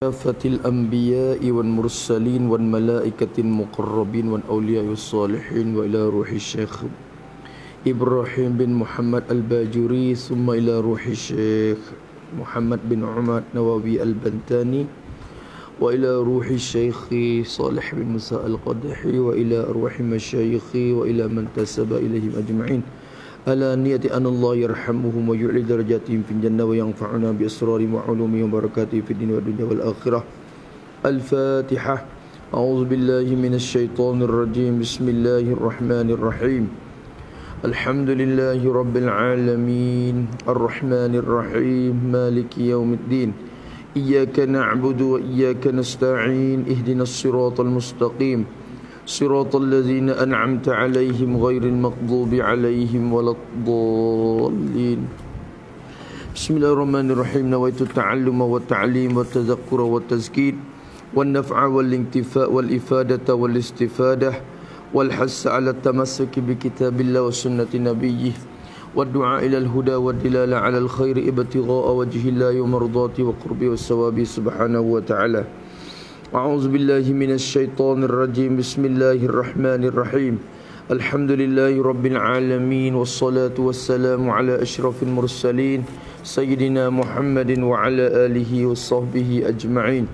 كافة الأنبياء والمرسلين والملائكة المقربين والأولياء والصالحين وإلى روح الشيخ إبراهيم بن محمد الباجوري ثم إلى روح الشيخ محمد بن عمر نووي البنتاني وإلى روح الشيخ صالح بن موسى القدحي وإلى أرواح مشايخي وإلى من تسب إليهم أجمعين على نية أن الله يرحمهم ويعلي درجاتهم في الجنة وينفعنا بأسرارهم وعلومهم وبركاتهم في الدين والدنيا والآخرة. الفاتحة. أعوذ بالله من الشيطان الرجيم. بسم الله الرحمن الرحيم. الحمد لله رب العالمين الرحمن الرحيم مالك يوم الدين إياك نعبد وإياك نستعين اهدنا الصراط المستقيم صراط الذين أنعمت عليهم غير المغضوب عليهم ولا الضالين. بسم الله الرحمن الرحيم. نويت التعلم والتعليم والتذكر والتزكير والنفع والانتفاء والإفادة والاستفادة والحث على التمسك بكتاب الله وسنة نبيه والدعاء إلى الهدى والدلالة على الخير ابتغاء وجه الله ومرضاته وقربه والثواب سبحانه وتعالى. أعوذ بالله من الشيطان الرجيم. بسم الله الرحمن الرحيم. الحمد لله رب العالمين والصلاة والسلام على أشرف المرسلين سيدنا محمد وعلى آله وصحبه أجمعين.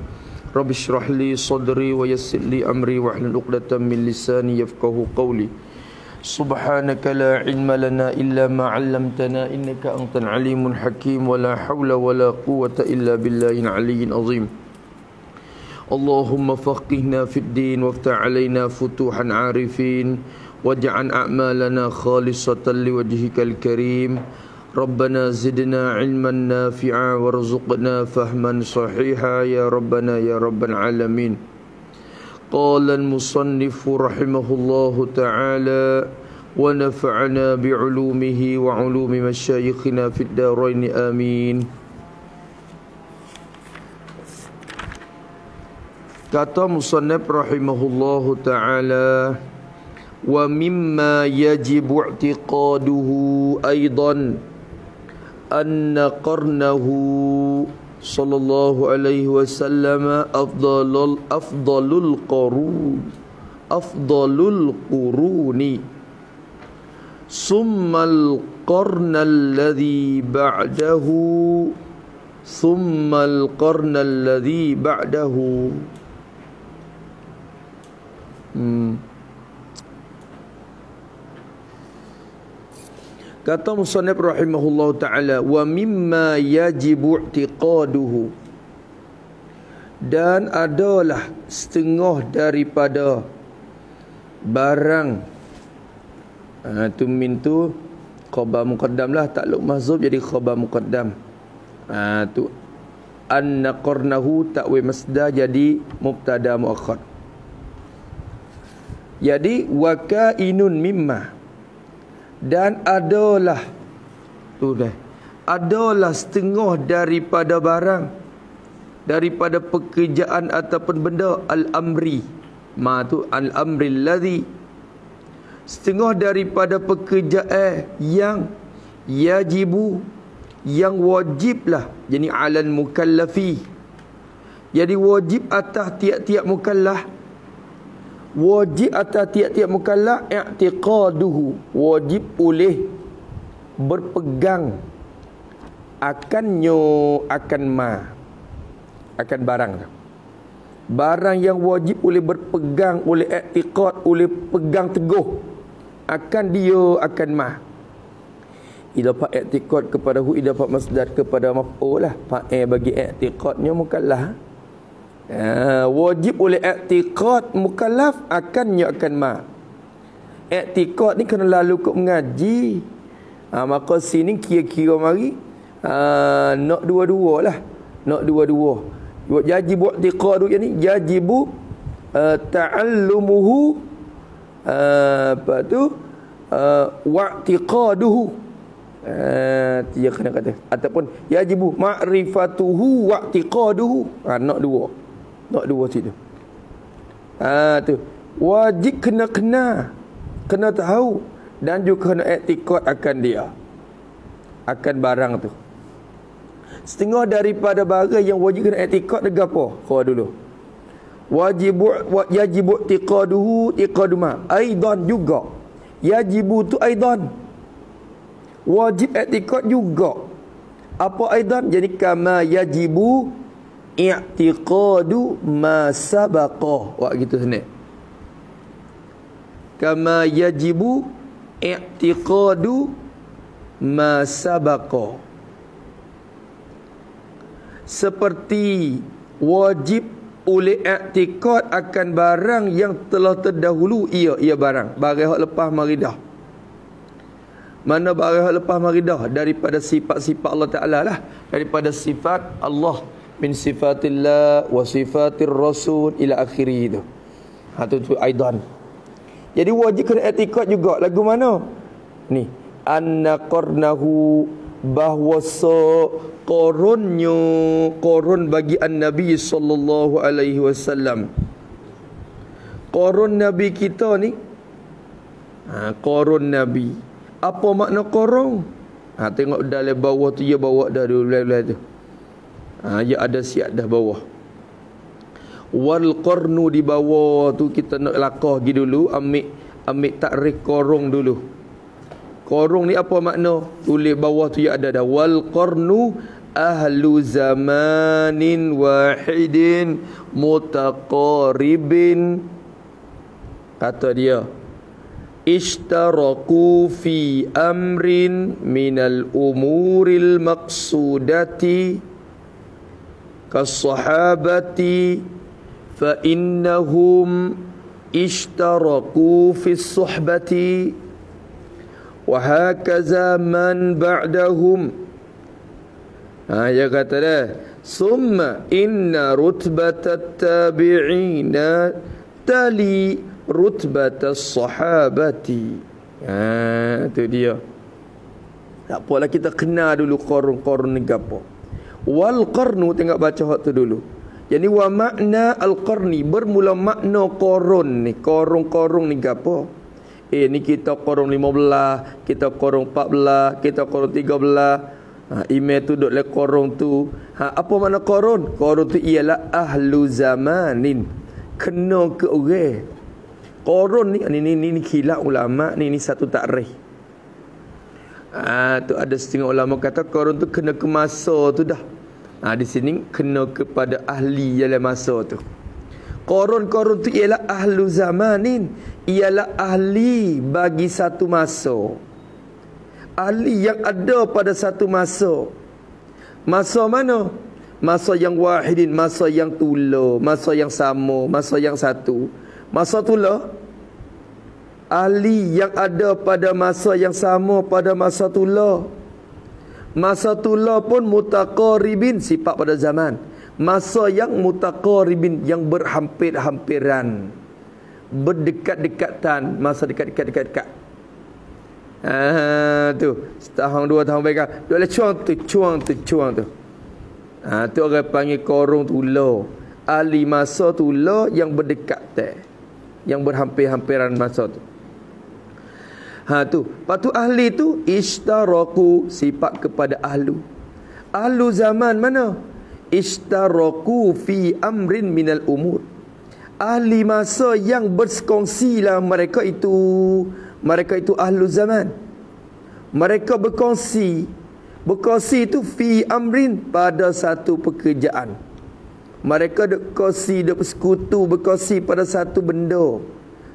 رب اشرح لي صدري ويسر لي أمري واحلل عقدة من لساني يفقهوا قولي. سبحانك لا علم لنا إلا ما علمتنا إنك أنت العليم الحكيم ولا حول ولا قوة إلا بالله العلي العظيم. اللهم فقهنا في الدين وافتح علينا فتوحا عارفين واجعل أعمالنا خالصة لوجهك الكريم. ربنا زدنا علما نافعا وارزقنا فهما صحيحا يا ربنا يا رب العالمين. قال المصنف رحمه الله تعالى ونفعنا بعلومه وعلوم مشايخنا في الدارين آمين. Kata musannaf rahimahullahu ta'ala wa mimma yajibu i'tiqaduhu aidan anna qarnahu sallallahu alaihi wasallam afdalul quruni summal qarnal ladzi ba'dahu Kata musannaf rahimahullahu ta'ala wa mimma yajibu i'tiqaduhu, dan adalah setengah daripada barang tu min tu khabar muqaddam lah, takluk mahzub jadi khabar muqaddam. Tu anna qarnahu ta'wi masdar jadi mubtada muakhar. Jadi wakainun mimma, dan adalah tu dah, adalah setengah daripada barang, daripada pekerjaan ataupun benda al-amri. Ma tu al-amril ladzi, setengah daripada pekerjaan yang yajibu, yang wajiblah, jadi alal mukallafi, jadi wajib atas tiap-tiap mukallaf, wajib atas tiap-tiap mukallaf i'tiqaduhu, wajib oleh berpegang akan barang. Barang yang wajib oleh berpegang, oleh i'tiqad, oleh pegang teguh akan dia, akan ma. Idafah i'tiqad kepada hu, idafah masdar kepada maf'ul lah. Fa'il bagi i'tiqadnya mukallaf. Wajib oleh i'tiqad mukallaf akannya akan ma. I'tiqad ni kena lalu kau mengaji. Maka sini kira-kira mari nak dua-dua lah. Nak dua-dua. Yajibu i'tiqadu ni yajibu ta'allumuhu apa tu wa'tiqaduhu. Dia kena kata ataupun yajibu ma'rifatuhu wa'tiqaduhu. Nak dua. Nak dua situ. Tu wajib kena tahu dan juga kena i'tiqad akan dia, akan barang tu. Setengah daripada barang yang wajib kena i'tikad ni gapo? Kau dulu. Yajibu i'tiqaduhu i'tiqaduma. Aidan juga. Yajibu tu aidan. Wajib i'tikad juga. Apa aidan? Jadi kama yajibu i'tiqadu ma sabaqa. Wak gitu senang. Kama yajibu i'tiqadu ma sabaqa. Seperti wajib oleh i'tikad akan barang yang telah terdahulu ia barang hak lepas maridah. Mana barang hak lepas maridah? Daripada sifat-sifat Allah Ta'ala lah. Daripada sifat Allah, min sifatillah wa sifatir rasul ila akhirih itu. Tu aidan. Jadi wajib kena i'tikad juga. Lagu mana? Ni, anna qarnahu, bahawa korun bagi an-Nabi sallallahu alaihi wasallam. Korun Nabi kita ni, korun Nabi. Apa makna korun? Tengok dalam bawah tu, dia bawa dah dulu tu. Ya ada siap dah bawah. Wal qarnu di bawah tu kita nak lakah gi dulu, ambil takrif korung dulu. Korung ni apa makna? Tulis bawah tu ya ada dah. Wal qarnu ahlu zamanin wahidin mutaqaribin. Kata dia, ishtaraku fi amrin minal umuril maqsudati kas-sahabati fa innahum ishtaraku fi suhbati wa hakaza man ba'dahum. Dia kata dah, summa inna rutbatat tabi'ina tali rutbatas sahabati. Tu dia. Tak apalah, kita kenal dulu korun-korun ni gapo. Wal qarnu, tengok baca hak tu dulu. Jadi wa makna al-qarni, bermula makna korun ni. Korung-korung ni gapo? Ni kita korung 15, kita korung 14, kita korung 13. Email tu duduk le korung tu. Apa makna korun? Korun tu ialah ahlu zamanin. Kena ke orang. Korun ni khilaf ulama, ni satu takrif. Tu ada setengah ulama kata korun tu kena ke masa tu dah. Di sini kena kepada ahli dalam masa tu. Korun-korun tu ialah ahlu zamanin, ialah ahli bagi satu masa. Ahli yang ada pada satu masa. Masa mana? Masa yang wahidin, masa yang tula, masa yang sama, masa yang satu. Masa tula, ahli yang ada pada masa yang sama, pada masa tula. Masa tula pun mutaqaribin, sifat pada zaman. Masa yang mutaqaribin, yang berhampir-hampiran, berdekat-dekatan, masa dekat-dekat. Tu setahun 2 tahun baik. Dia cuang tu. Tu orang panggil korung tula. Ahli masa tula yang berdekat, yang berhampir-hampiran masa tu. Tu. Lepas tu ahli tu ishtaraku, sifat kepada ahlu. Ahlu zaman mana? Ishtaraku fi amrin minal umur. Ahli masa yang berkongsilah mereka itu ahlu zaman. Mereka berkongsi itu fi amrin, pada satu pekerjaan. Mereka bersekutu, berkongsi pada satu benda,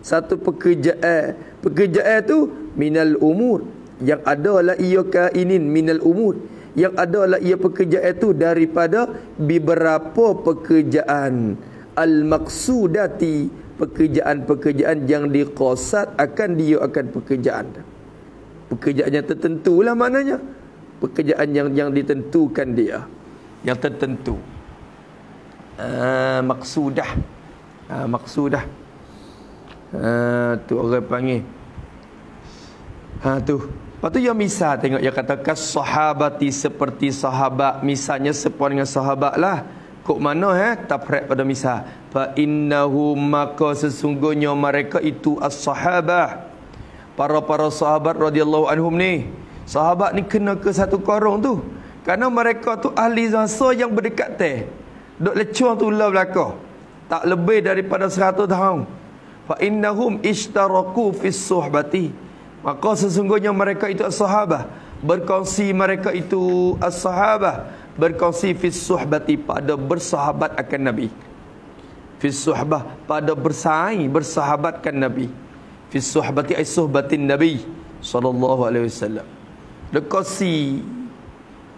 satu pekerjaan. Pekerjaan tu minal umur, yang adalah ia kainin minal umur, yang adalah ia pekerjaan itu daripada beberapa pekerjaan al-maqsudati, pekerjaan-pekerjaan yang diqasad akan dia akan pekerjaan. Pekerjaan yang tertentu lah maknanya. Pekerjaan yang ditentukan dia, yang tertentu. Maksudah. Maksudah. Tu orang panggil. Tu. Lepas tu yang misal tengok, yang kata kas sahabati, seperti sahabat. Misalnya sepuan dengan sahabat lah. Kok mana taprek pada misal. Fa innahum, maka sesungguhnya mereka itu as-sahabah, para sahabat radhiyallahu anhum ni. Sahabat ni kena ke satu korong tu. Kerana mereka tu ahli masa yang berdekat teh. Duk lecur tu lah belakang. Tak lebih daripada 100 tahun. Fa innahum ishtaraku fis suhbati. Maka sesungguhnya mereka itu as-sahabah. Berkongsi mereka itu as-sahabah. Berkongsi fis suhbati, pada bersahabat akan Nabi. Fis suhbah, pada bersaing, bersahabatkan Nabi. Fis suhbati ay suhbatin Nabi sallallahu alaihi wasallam. Berkongsi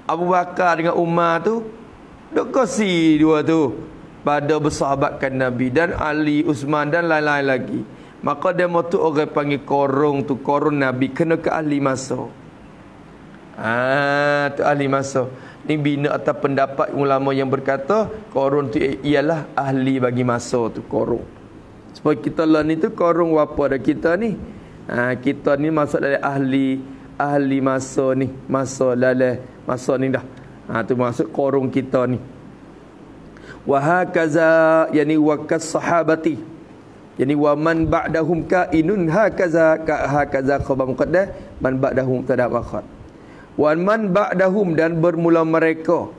Abu Bakar dengan Umar tu, berkongsi dua tu pada bersahabatkan Nabi, dan Ali, Uthman dan lain-lain lagi. Maka demo tu orang panggil korong tu, korong Nabi, kena ke ahli masa. Tu ahli masa. Ni bina atas pendapat ulama yang berkata korong tu ialah ahli bagi masa tu, korong. Sebab kita lah ni tu korong apa dah kita ni. Kita ni masuk dari ahli masa ni, masa lalai masa ni dah. Tu masuk korong kita ni. Wa hakaza, yani wa kas sahabati, yani wa man ba'dahum kainun hakaza, hakaza khabar muqaddam, man ba'dahum tada akhar. Wa man ba'dahum, dan bermula mereka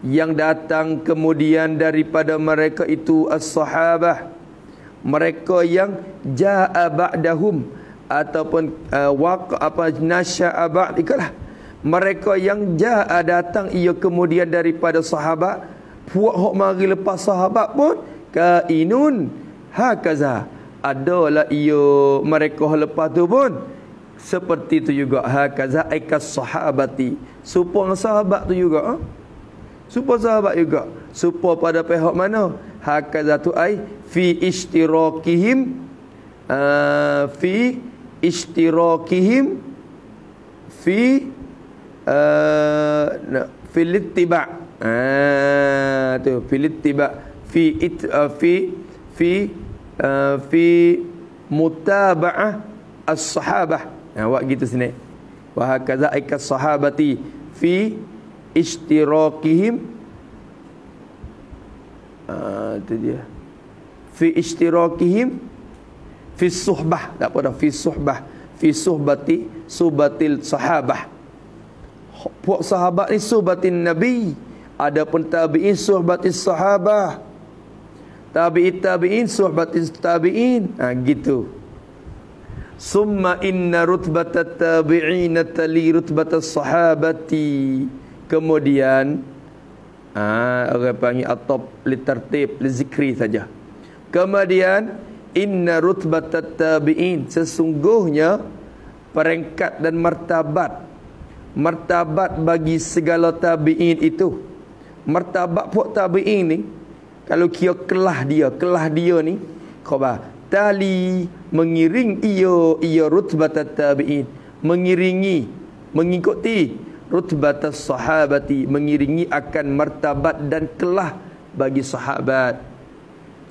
yang datang kemudian daripada mereka itu as-sahabah, mereka yang jaa ba'dahum ataupun nasya'a ba'd, ikalah mereka yang jaa datang ia kemudian daripada sahabat. Puak hok mari lepas sahabat pun kainun hakaza, adalah ia mereka lepas tu pun seperti tu juga. Hakaza aikas sahabati, supaya sahabat tu juga. Supaya sahabat juga. Supaya pada pihak mana? Hakaza tu ai fi ishtirakihim, fi ishtirakihim fi fil ittiba'. Tu fil ittiba' fi mutaba'ah as-sahabah. Buat gitu sini. Wa hakaza aikas sahabati fi ishtirakihim, tu dia. Fi ishtirakihim fi suhbah. Tak apa dah, fi suhbah. Fi suhbati, suhbatil sahabah. Puak sahabat ni suhbatin Nabi. Adapun tabi'in suhbatis sahabah. Tabi'in suhbatis tabi'in. Gitu. Summa inna rutbatat tabi'ina tali rutbatas sahabati. Kemudian orang panggil atop li tertib, li zikri saja. Kemudian inna rutbatat tabi'in, sesungguhnya peringkat dan martabat bagi segala tabi'in itu. Martabat puak tabi'in ni, kalau kira kelah dia ni, khabar tali, mengiring ia rutbatat tabi'in, mengikuti rutbatas sahabati, mengiringi akan martabat dan kelah bagi sahabat.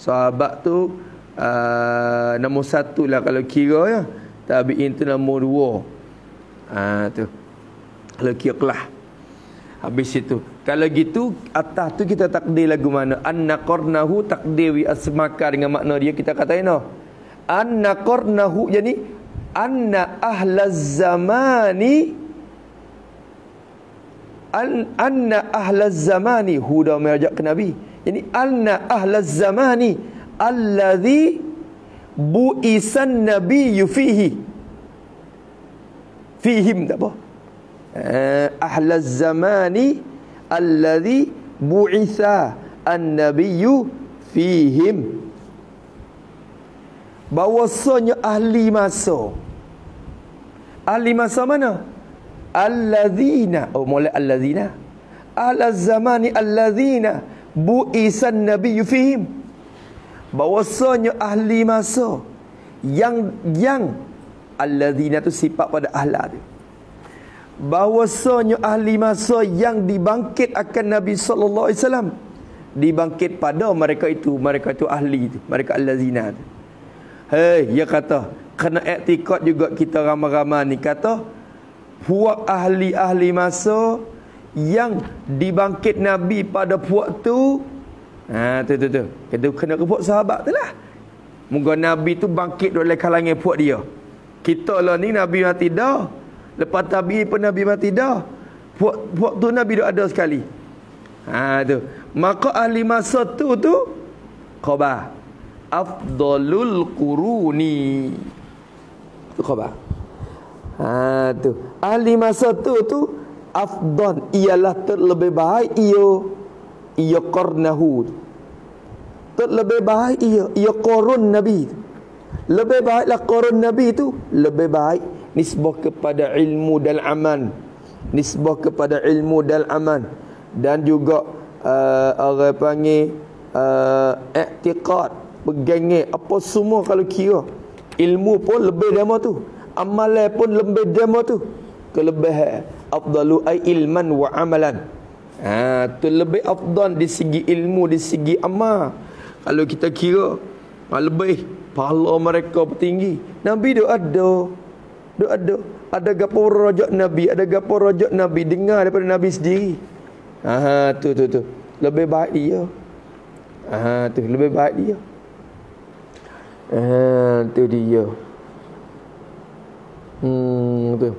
Sahabat tu nombor 1 lah kalau kira ya. Tabi'in tu nombor 2. Tu kalau kira kelah. Habis itu, kalau gitu atas tu kita takdir lagu mana? Anna qarnahu, takdir wi asmaka dengan makna dia kita katain anna qarnahu, yani anna ahlaz zamani, anna ahlaz zamani, huda merajak ke Nabi. Yani anna ahlaz zamani alladhi bu'isan nabiyyu fihim, tak apa. Ahlaz zamani alladhi bu'itha an-nabiyyu fihim, bahwasanya ahli masa mana? Alladzina, mulai alladzina, ahlaz zamani alladzina bu'isan nabiyyu fihim, bahwasanya ahli masa yang alladzina tu sifat pada ahla tu, bahwasanya ahli masa yang dibangkit akan Nabi sallallahu alaihi wasallam, dibangkit pada mereka itu ahli tu, mereka allazina tu. Dia kata kena i'tikad juga kita ramai-ramai ni, kata puak ahli masa yang dibangkit Nabi pada puak tu. Tu kena ke puak sahabat tu lah. Moga Nabi tu bangkit oleh kalangan puak dia. Kita lah ni Nabi mati dah, lepas tabi'in pun Nabi mati dah. Waktu Nabi duk ada sekali. Tu. Maka ahli masa tu khabar. Afdalul quruni. Tu khabar. Tu. Ahli masa tu afdal ialah terlebih baik ia qarnahu. Terlebih baik ia qarun Nabi. Lebih baiklah qarun Nabi tu, lebih baik nisbah kepada ilmu dan aman. Nisbah kepada ilmu dan aman. Dan juga orang panggil i'tiqad, pegangan apa semua kalau kira. Ilmu pun lebih dama tu, amalan pun lebih dama tu. Kelebihan afdalu ai ilman wa amalan. Tu lebih afdal di segi ilmu, di segi amal. Kalau kita kira lebih pahala mereka tinggi. Nabi duk ada. Ada gapo rojak Nabi, ada gapo rojak Nabi dengar daripada Nabi sendiri. Tu. Lebih baik dia. Tu lebih baik dia. Tu dia. Tu.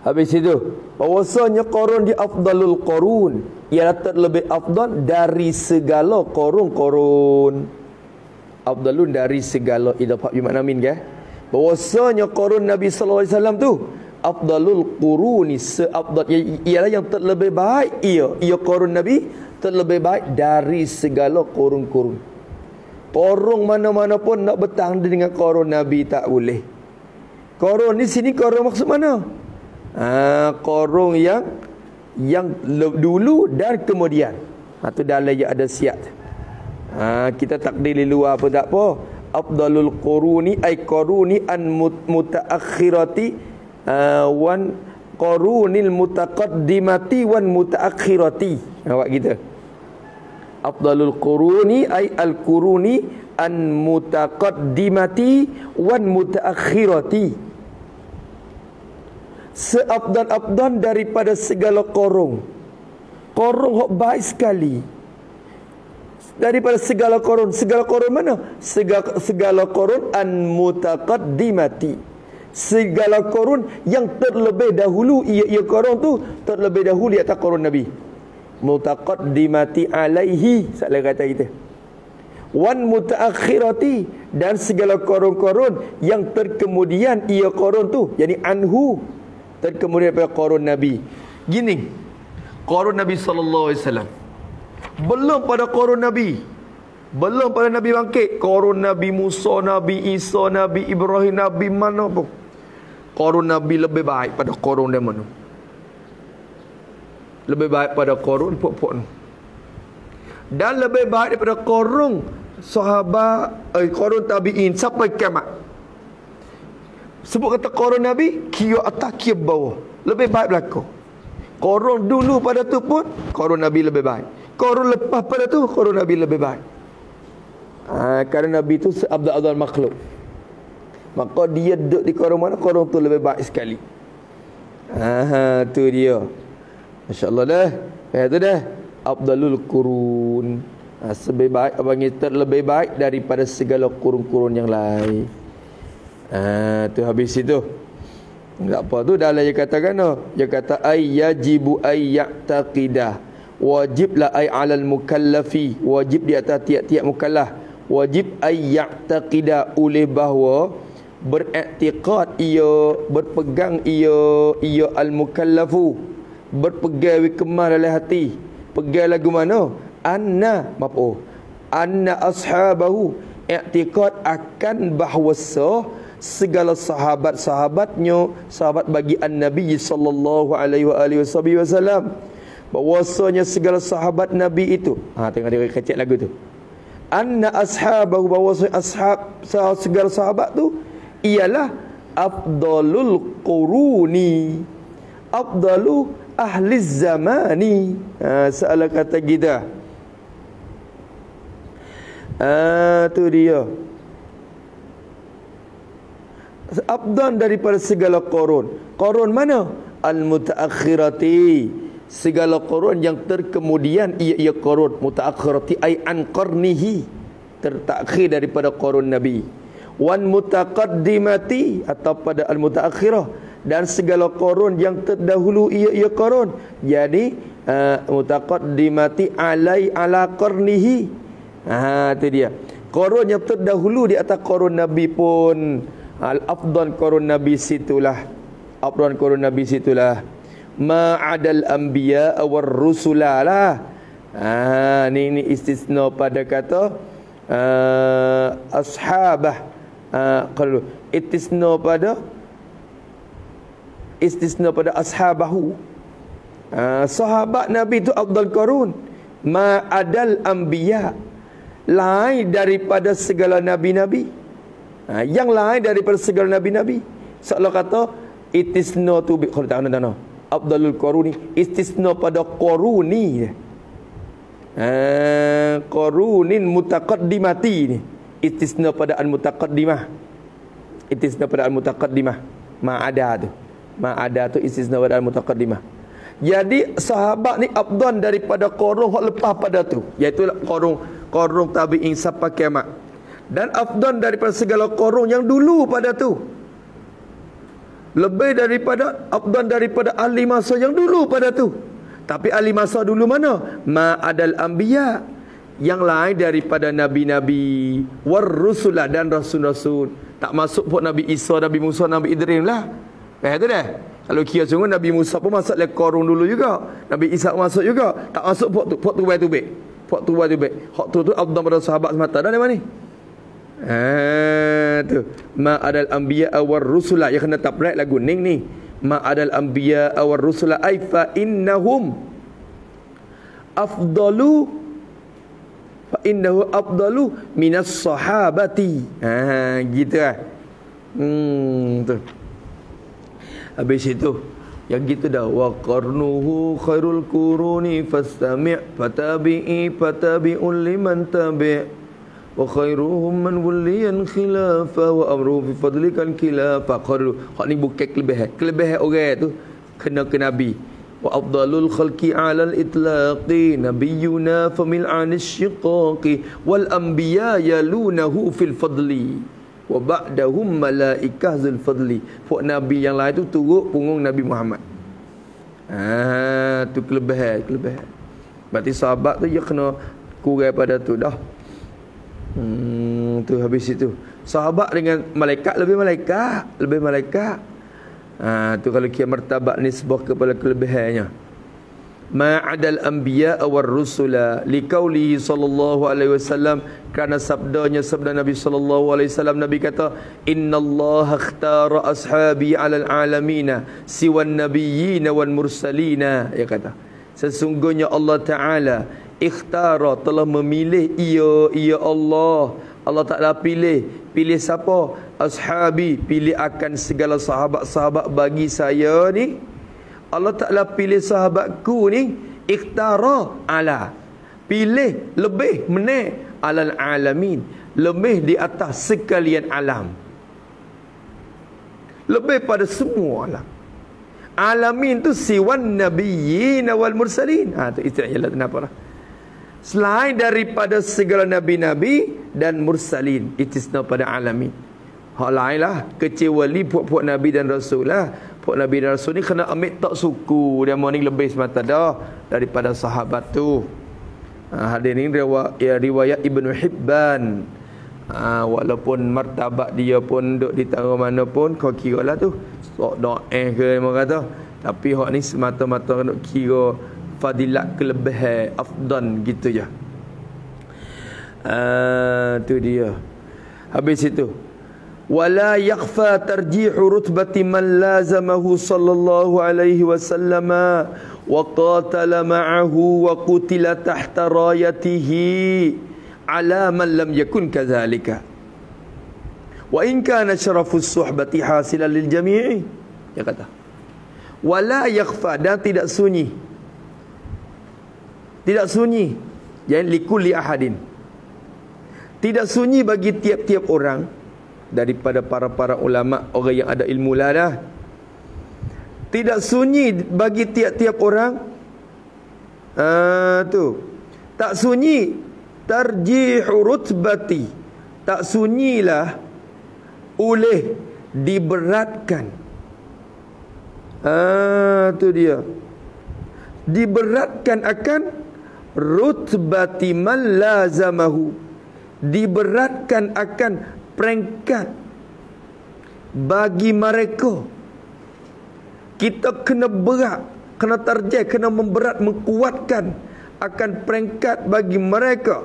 Habis itu, bahwasanya qarun di afdalul qurun, ialah terlebih afdal dari segala qurun. Afdalun dari segala idafah bi makna min ke? Bahwasanya qarun Nabi sallallahu alaihi wasallam tu afdalul quruni, seafdal ialah yang terlebih baik ia qarun Nabi terlebih baik dari segala qurun. Qarun mana-mana pun nak bertanding dengan qarun Nabi tak boleh. Qarun di sini qarun maksud mana? Qarun yang dulu dan kemudian. Tu dalam yang ada siap. Kita takdir di luar pun tak apa. Afdalul quruni ay quruni an mutaakhirati wan qurunil mutaqaddimati wan mutaakhirati. Awak kita. Afdalul quruni ay al quruni an mutaqaddimati wan mutaakhirati. Seafdal daripada segala korong hok baik sekali daripada segala korun mana? Segala korun an mutaqaddimati, segala korun yang terlebih dahulu ia korun tu terlebih dahulu di atas korun Nabi. Mutaqaddimati alaihi, salah kata kita. Wan mutaakhirati, dan segala korun-korun yang terkemudian ia korun tu, yani anhu, terkemudian daripada qarun Nabi. Gini, qarun Nabi sallallahu alaihi wasallam. Belum pada qarun Nabi. Belum pada Nabi bangkit. Qarun Nabi Musa, Nabi Isa, Nabi Ibrahim, Nabi mana pun. Qarun Nabi lebih baik pada qarun dia mana. Lebih baik pada qarun pok-pok ni. Dan lebih baik daripada qarun sahabat, qarun tabi'in sampai kiamat. Sebut kata qarun Nabi, kira atas kira bawah, lebih baik belakang. Qarun dulu pada tu pun qarun Nabi lebih baik. Qarun lepas pada tu qarun Nabi lebih baik. Kerana Nabi tu seabdal makhluk, maka dia duduk di qarun mana, qarun tu lebih baik sekali. Tu dia. Masya-Allah dah. Tu dah afdalul qurun. Lebih baik, abang terlebih baik daripada segala kurun-kurun yang lain. Tu habis itu. Tak apa tu dalam dia katakan dia kata ay yajibu ay ya'taqidah, wajiblah ay 'alal mukallafi, wajib di atas tiap-tiap mukallaf, wajib ay ya'taqidah, oleh bahawa beriktikad ia, berpegang ia al mukallafu, berpegang kemar dalam hati. Pegang lagu mana? Anna ashabahu, i'tikad akan bahawa segala sahabat-sahabatnya, sahabat bagi an-Nabi sallallahu alaihi wasallam, bahwasanya segala sahabat Nabi itu, tengok dia kecil lagu tu. Anna ashabahu, bahwasanya segala sahabat tu ialah afdalul quruni, afdalu ahli zamani. Salah kata kita. Tu dia. Afdal daripada segala qurun. Qurun mana? Al-mutaakhirati, segala qurun yang terkemudian ia qurun. Mutaakhirati ay an qarnihi, tertakhir daripada qurun Nabi. Wan mutaqaddimati, atau pada al-mutaakhirah, dan segala korun yang terdahulu ia korun. Jadi mutaqaddimati ala qarnihi. Itu dia. Korun yang terdahulu di atas korun Nabi pun al-afdal korun Nabi situlah. Afdal korun Nabi situlah. Ma'adal anbiya war rusula lah. Ini istisna pada kata ashabah. Kalau istisna pada ashabahu. Sahabat Nabi itu afdal korun. Ma'adal anbiya, lain daripada segala nabi-nabi. Yang lain daripada segala nabi-nabi. Seolah kata istisna tu kalau tak ada afdalul koruni, istisna pada koruni. Korunin mutaqaddimati ni. Istisna pada al-mutaqaddimah. Istisna pada al-mutaqaddimah. Ma'ada tu istisna pada al-mutaqaddimah. Jadi sahabat ni afdal daripada korun hak lepas pada tu, iaitu korun tabi'in sampai kiamat. Dan afdal daripada segala korun yang dulu pada tu. Lebih daripada afdal daripada ahli masa yang dulu pada tu. Tapi ahli masa dulu mana? Ma'adal anbiya, yang lain daripada nabi-nabi, war rusulah, dan rasul-rasul. Tak masuk pun Nabi Isa, Nabi Musa, Nabi Idris lah. Tu dah. Kalau kira sungguh Nabi Musa pun masuk le korun dulu juga. Nabi Isa masuk juga. Tak masuk pok tu baik. Pok tu afdal pada sahabat semata dah mana ni? Tu ma'adal anbiya war rusula, yang kena tabrek lagu ning ni. Ma'adal anbiya war rusula ay fa innahu afdalu minas sahabati. Gitu lah. Tu. Habis itu yang gitu dah, wa qarnuhu khairul quruni fastami' fatabi'un liman tabi' wa khairuhum man waliyan khilafa wa amruhu fi fadlikan khilafa. Qarnu hak ni bukan kelebihan orang tu kena ke Nabi. Wa afdalul khalqi 'alal itlaqi nabiyyuna famil 'anis shiqaqi wal anbiya yalunahu fil fadli wa ba'dahum malaikah zul fadli. Pok Nabi yang lain tu turut punggung Nabi Muhammad. Tu kelebihan. Berarti sahabat tu dia kena kurang pada tu dah. Tu habis itu. Sahabat dengan malaikat lebih malaikat. Tu kalau kia martabat nisbah kepada kelebihannya. Ma'adal anbiya war rusula liqaulihi sallallahu alaihi wasallam, kerana sabda Nabi sallallahu alaihi wasallam. Nabi kata, innallaha ikhtara ashabi 'alal alamina siwan nabiyyin wal mursalina. Dia kata, sesungguhnya Allah Taala ikhtara, telah memilih ia Allah Taala pilih siapa? Ashabi, pilih akan segala sahabat-sahabat bagi saya ni. Allah Ta'ala pilih sahabatku ni, ikhtara ala, pilih lebih menaik alal alamin, lebih di atas sekalian alam, lebih pada semua alam. Alamin tu siwan nabiyyin wal mursalin. Tu istilah kenapa lah, selain daripada segala nabi-nabi dan mursalin, istisna pada alamin. Hal lain lah, kecuali puak-puak nabi dan rasul lah. Puak nabi dan rasul ni kena ambil tak suku, dia mau ni lebih semata dah daripada sahabat tu. Hadis ni riwayat Ibnu Hibban. Walaupun martabat dia pun duduk di tangan mana pun, kau kira lah tu sok do'eh ke memang kata. Tapi hak ni semata-mata nak kira fadilat, kelebihan, afdan gitu je. Tu dia. Habis itu, wala yakhfa tarjihu rutbati man lazamahu sallallahu alaihi wasallam wa qatala ma'ahu wa qutila tahta rayatihi ala man lam yakun kadzalika wa in kana syarafus suhbati hasilan lil jami'i. Dia kata, wala yakhfa, dan tidak sunyi jadi likulli ahadin, tidak sunyi bagi tiap-tiap orang daripada para ulama, orang yang ada ilmu lah dah. Tidak sunyi bagi tiap-tiap orang. Tak sunyi tarjihu rutbati, tak sunyilah oleh diberatkan Tu dia. Diberatkan akan rutbati man lazamahu. Diberatkan akan peringkat bagi mereka. Kita kena berat, kena tarjih, kena memberat, mengkuatkan akan peringkat bagi mereka.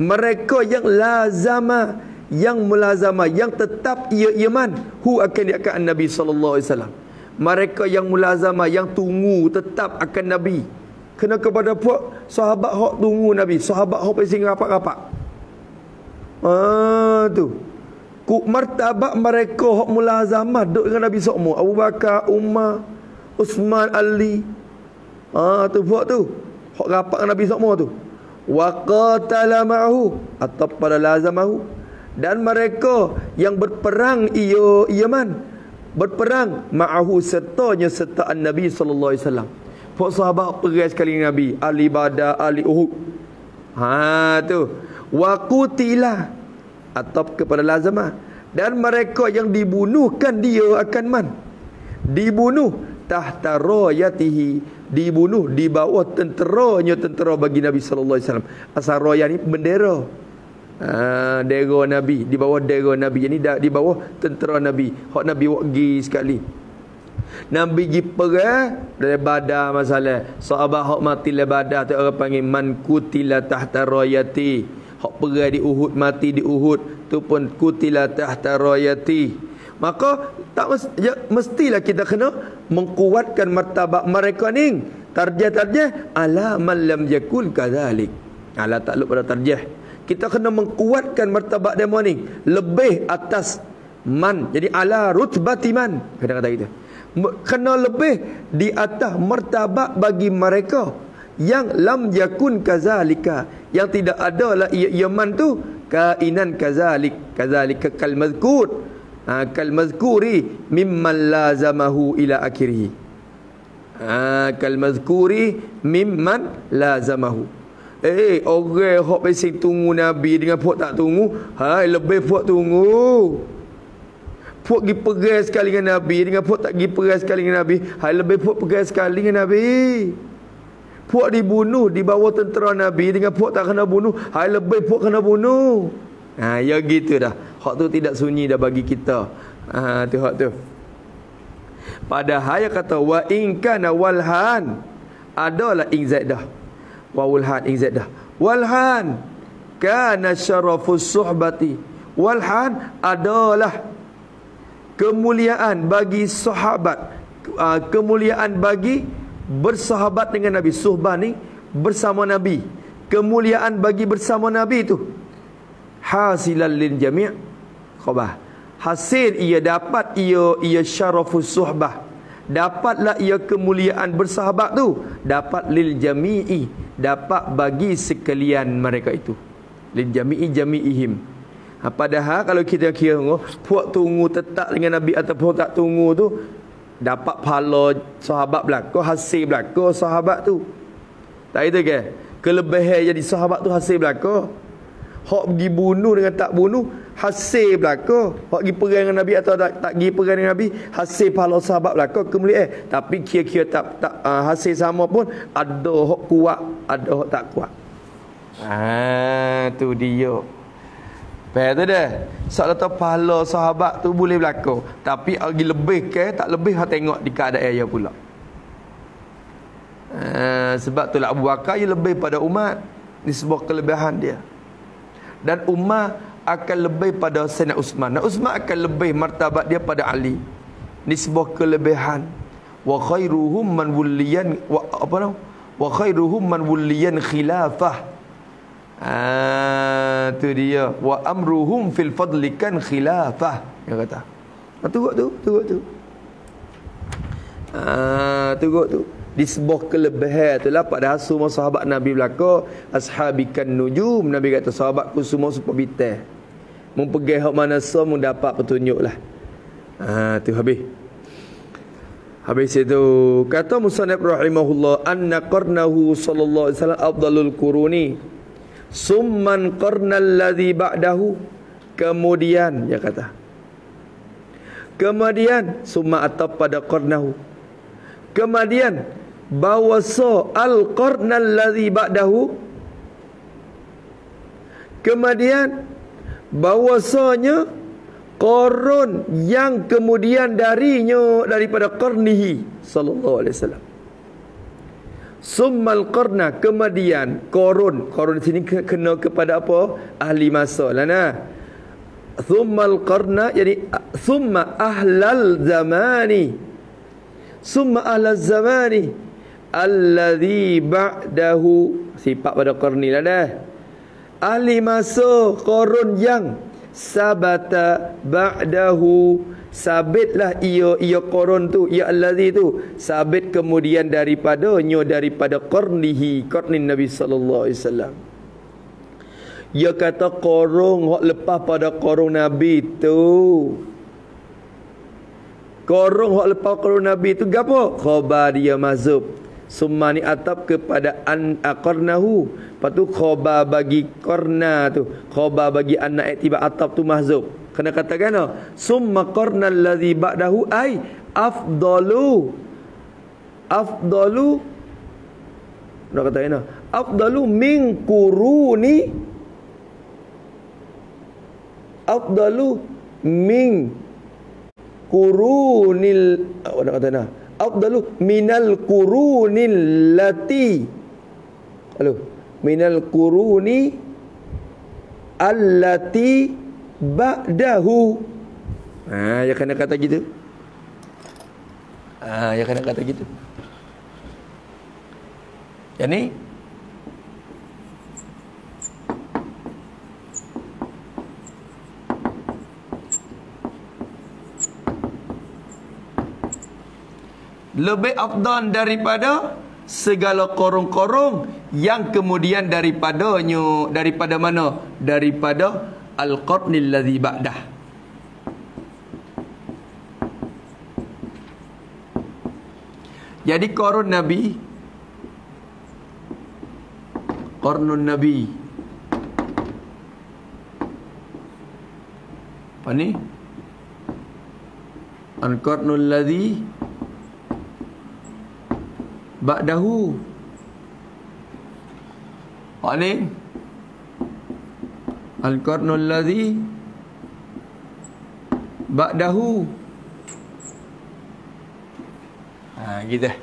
Mereka yang lazama, yang mulazama, yang tetap ia iman hu akan diakan Nabi sallallahu alaihi wasallam. Mereka yang mulazama, yang tunggu tetap akan Nabi. Kena kepada puak sahabat hok tunggu Nabi, sahabat hok pasing rapat-rapat. Tu. Ku martabat mereka hok mulazamah duduk dengan Nabi sallallahu Abu Bakar, Umar, Uthman, Ali. Tu puak tu. Hok rapat dengan Nabi sallallahu tu. Wa qatala ma'ahu atau pada lazamahu, dan mereka yang berperang Yaman, berperang ma'ahu sertanya sertaan Nabi sallallahu alaihi wasallam. Puak sahabat pergi sekali dengan Nabi, ahli Badar, ahli Uhud. Tu. Wa qutila atau kepada lazamah, dan mereka yang dibunuhkan dia akan man. Dibunuh tahta rayatihi, dibunuh di bawah tenteranya tentera bagi Nabi sallallahu alaihi wasallam. Asal raya ni bendera. Dera Nabi, di bawah dera Nabi. Ini di bawah tentera Nabi. Hak Nabi pergi sekali. Nabi pergi perang dari Badar masalah. Sahabat hak mati le Badar tu orang panggil man kutila tahta rayati. Hak perang di Uhud, mati di Uhud tu pun kutila tahta rayati. Maka tak mestilah kita kena mengkuatkan martabat mereka ni. Tarjah-tarjah ala man lam yakul kadzalik. Ala takluk pada tarjah. Kita kena mengkuatkan martabat demo ni lebih atas man. Jadi ala rutbati man. Kata-kata kita. Kena lebih di atas martabat bagi mereka yang lam yakun kadzalika, yang tidak adalah ia man tu kainan kadzalik, kadzalika kal mazkur. Kal mazkuri mimman lazamahu ila akhirih. Kal mazkuri mimman lazamahu. Orang hok pasing tunggu Nabi dengan puak tak tunggu, lebih puak tunggu. Puak pergi perang sekali dengan Nabi dengan puak tak pergi perang sekali dengan Nabi, lebih puak perang sekali dengan Nabi. Puak dibunuh di bawah tentera Nabi dengan puak tak kena bunuh, lebih puak kena bunuh. Ya gitu dah. Hak tu tidak sunyi dah bagi kita. Tu hak tu. Padahal kata wa in kana walhan, adalah in zaidah. Wa walhan in zaidah. Walhan kana syarafus suhbati. Walhan adalah kemuliaan bagi sahabat, kemuliaan bagi bersahabat dengan Nabi. Suhbah ni bersama Nabi. Kemuliaan bagi bersama Nabi tu hasilan lil jami' khabah. Hasil ia dapat ia syarafus suhbah. Dapatlah ia kemuliaan bersahabat tu, dapat lil jami'i, dapat bagi sekalian mereka itu. Lil jami'i jami'ihim. Padahal kalau kita kira puak tunggu tetap dengan Nabi ataupun tak tunggu tu, dapat pahala sahabat belaka, hasil belaka sahabat tu. Tak itu ke? Kelebihan jadi sahabat tu hasil belaka. Hak pergi bunuh dengan tak bunuh hasil belaka. Hak pergi perang dengan Nabi atau tak pergi perang dengan Nabi hasil pahala sahabat belaka kemuliaan. Tapi kira-kira tak hasil sama pun, ada hak kuat, ada hak tak kuat. Tu dia. Faham tu dah. Soal tu pahala sahabat tu boleh berlaku, tapi lagi lebih ke tak lebih hak tengok di keadaan dia pula. Sebab tu lah Abu Bakar dia lebih pada umat ni, sebuah kelebihan dia. Dan Umar akan lebih pada Sayyidina Uthman. Dan Uthman akan lebih martabat dia pada Ali. Ini sebuah kelebihan. Wa khairuhum man wulliyan wa khairuhum man wulliyan khilafah. Tu dia. Wa amruhum fil fadli kan khilafah. Dia kata. Tengok tu. Tengok tu. Di sebuah kelebihan itulah pada semua sahabat Nabi belaka ashabikan nujum. Nabi kata sahabatku semua super bintang. Mun pergi hak mana semua dapat petunjuklah. Tu habis itu kata musannif rahimahullah anna qarnahu sallallahu alaihi wasallam afdalul quruni summan qarnal ladzi ba'dahu. Kemudian dia kata, kemudian summa atap pada qarnahu, Kemudian bawasa al-qarnal ladzi ba'dahu. Kemudian bahwasanya qarun yang kemudian daripada qarnihi sallallahu alaihi wasallam. Summal qarna, kemudian qarun di sini kena kepada apa? Ahli masa lana. Summal qarna, jadi summa ahlal zamani. Summa ahlal zamani alladhi ba'dahu, sifat pada qarni lah dah. Ahli masa qarun yang sabata ba'dahu, sabitlah ia qarun tu, ia allazi tu sabit kemudian daripada qarnihi, qarnin Nabi sallallahu alaihi wasallam. Ia kata qarun hak lepas pada qarun Nabi tu. Qarun hak lepas qarun Nabi tu gapo? Khabar dia mazub. Summa ni atap kepada qarnahu. Lepas tu khobar bagi qarna tu, khobar bagi anak iktibar atap tu mahzub. Kena katakan summa qarnal ladzi ba'dahu ai afdalu nak katakan afdalu min quruni, afdalu min qurunil, nak katakan afdalu minal qurunil lati, halo, minal quruni allati ba'dahu. Ya kena kata gitu. Ya kena kata gitu. Yani lebih afdal daripada segala korong-korong yang kemudian daripada mana? Daripada al-qarnil ladzi ba'dah. Jadi qarun Nabi, qarnun Nabi, apa ni? Al-qarnul ladzi ba'dahu. Apa ni? Al-qarnul ladzi ba'dahu. Gitu.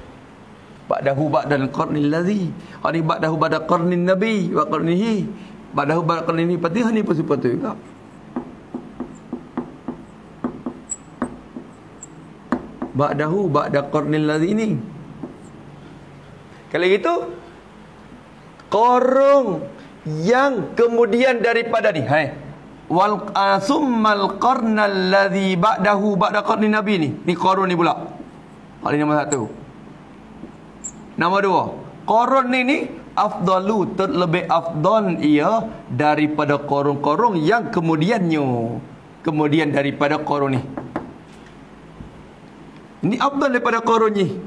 Ba'dahu ba'dal qarnil ladzi. Ini ba'dahu ba'da qarnin Nabi wa qarnihi. Ba'dahu ba'da qarnihi, pasti ni pun sepatut juga. Ba'dahu ba'da qarnil ladzi ni. Kalau gitu qarung yang kemudian daripada ni, wal summal qarnal ladzi ba'dahu ba'da qarnin Nabi ni qarun ni pula. Hal ini nombor 1. Nombor 2, qarun ni afdalu, terlebih afdal ia daripada qarun-qarun yang kemudian daripada qarun ni. Ini afdal daripada qarun ni.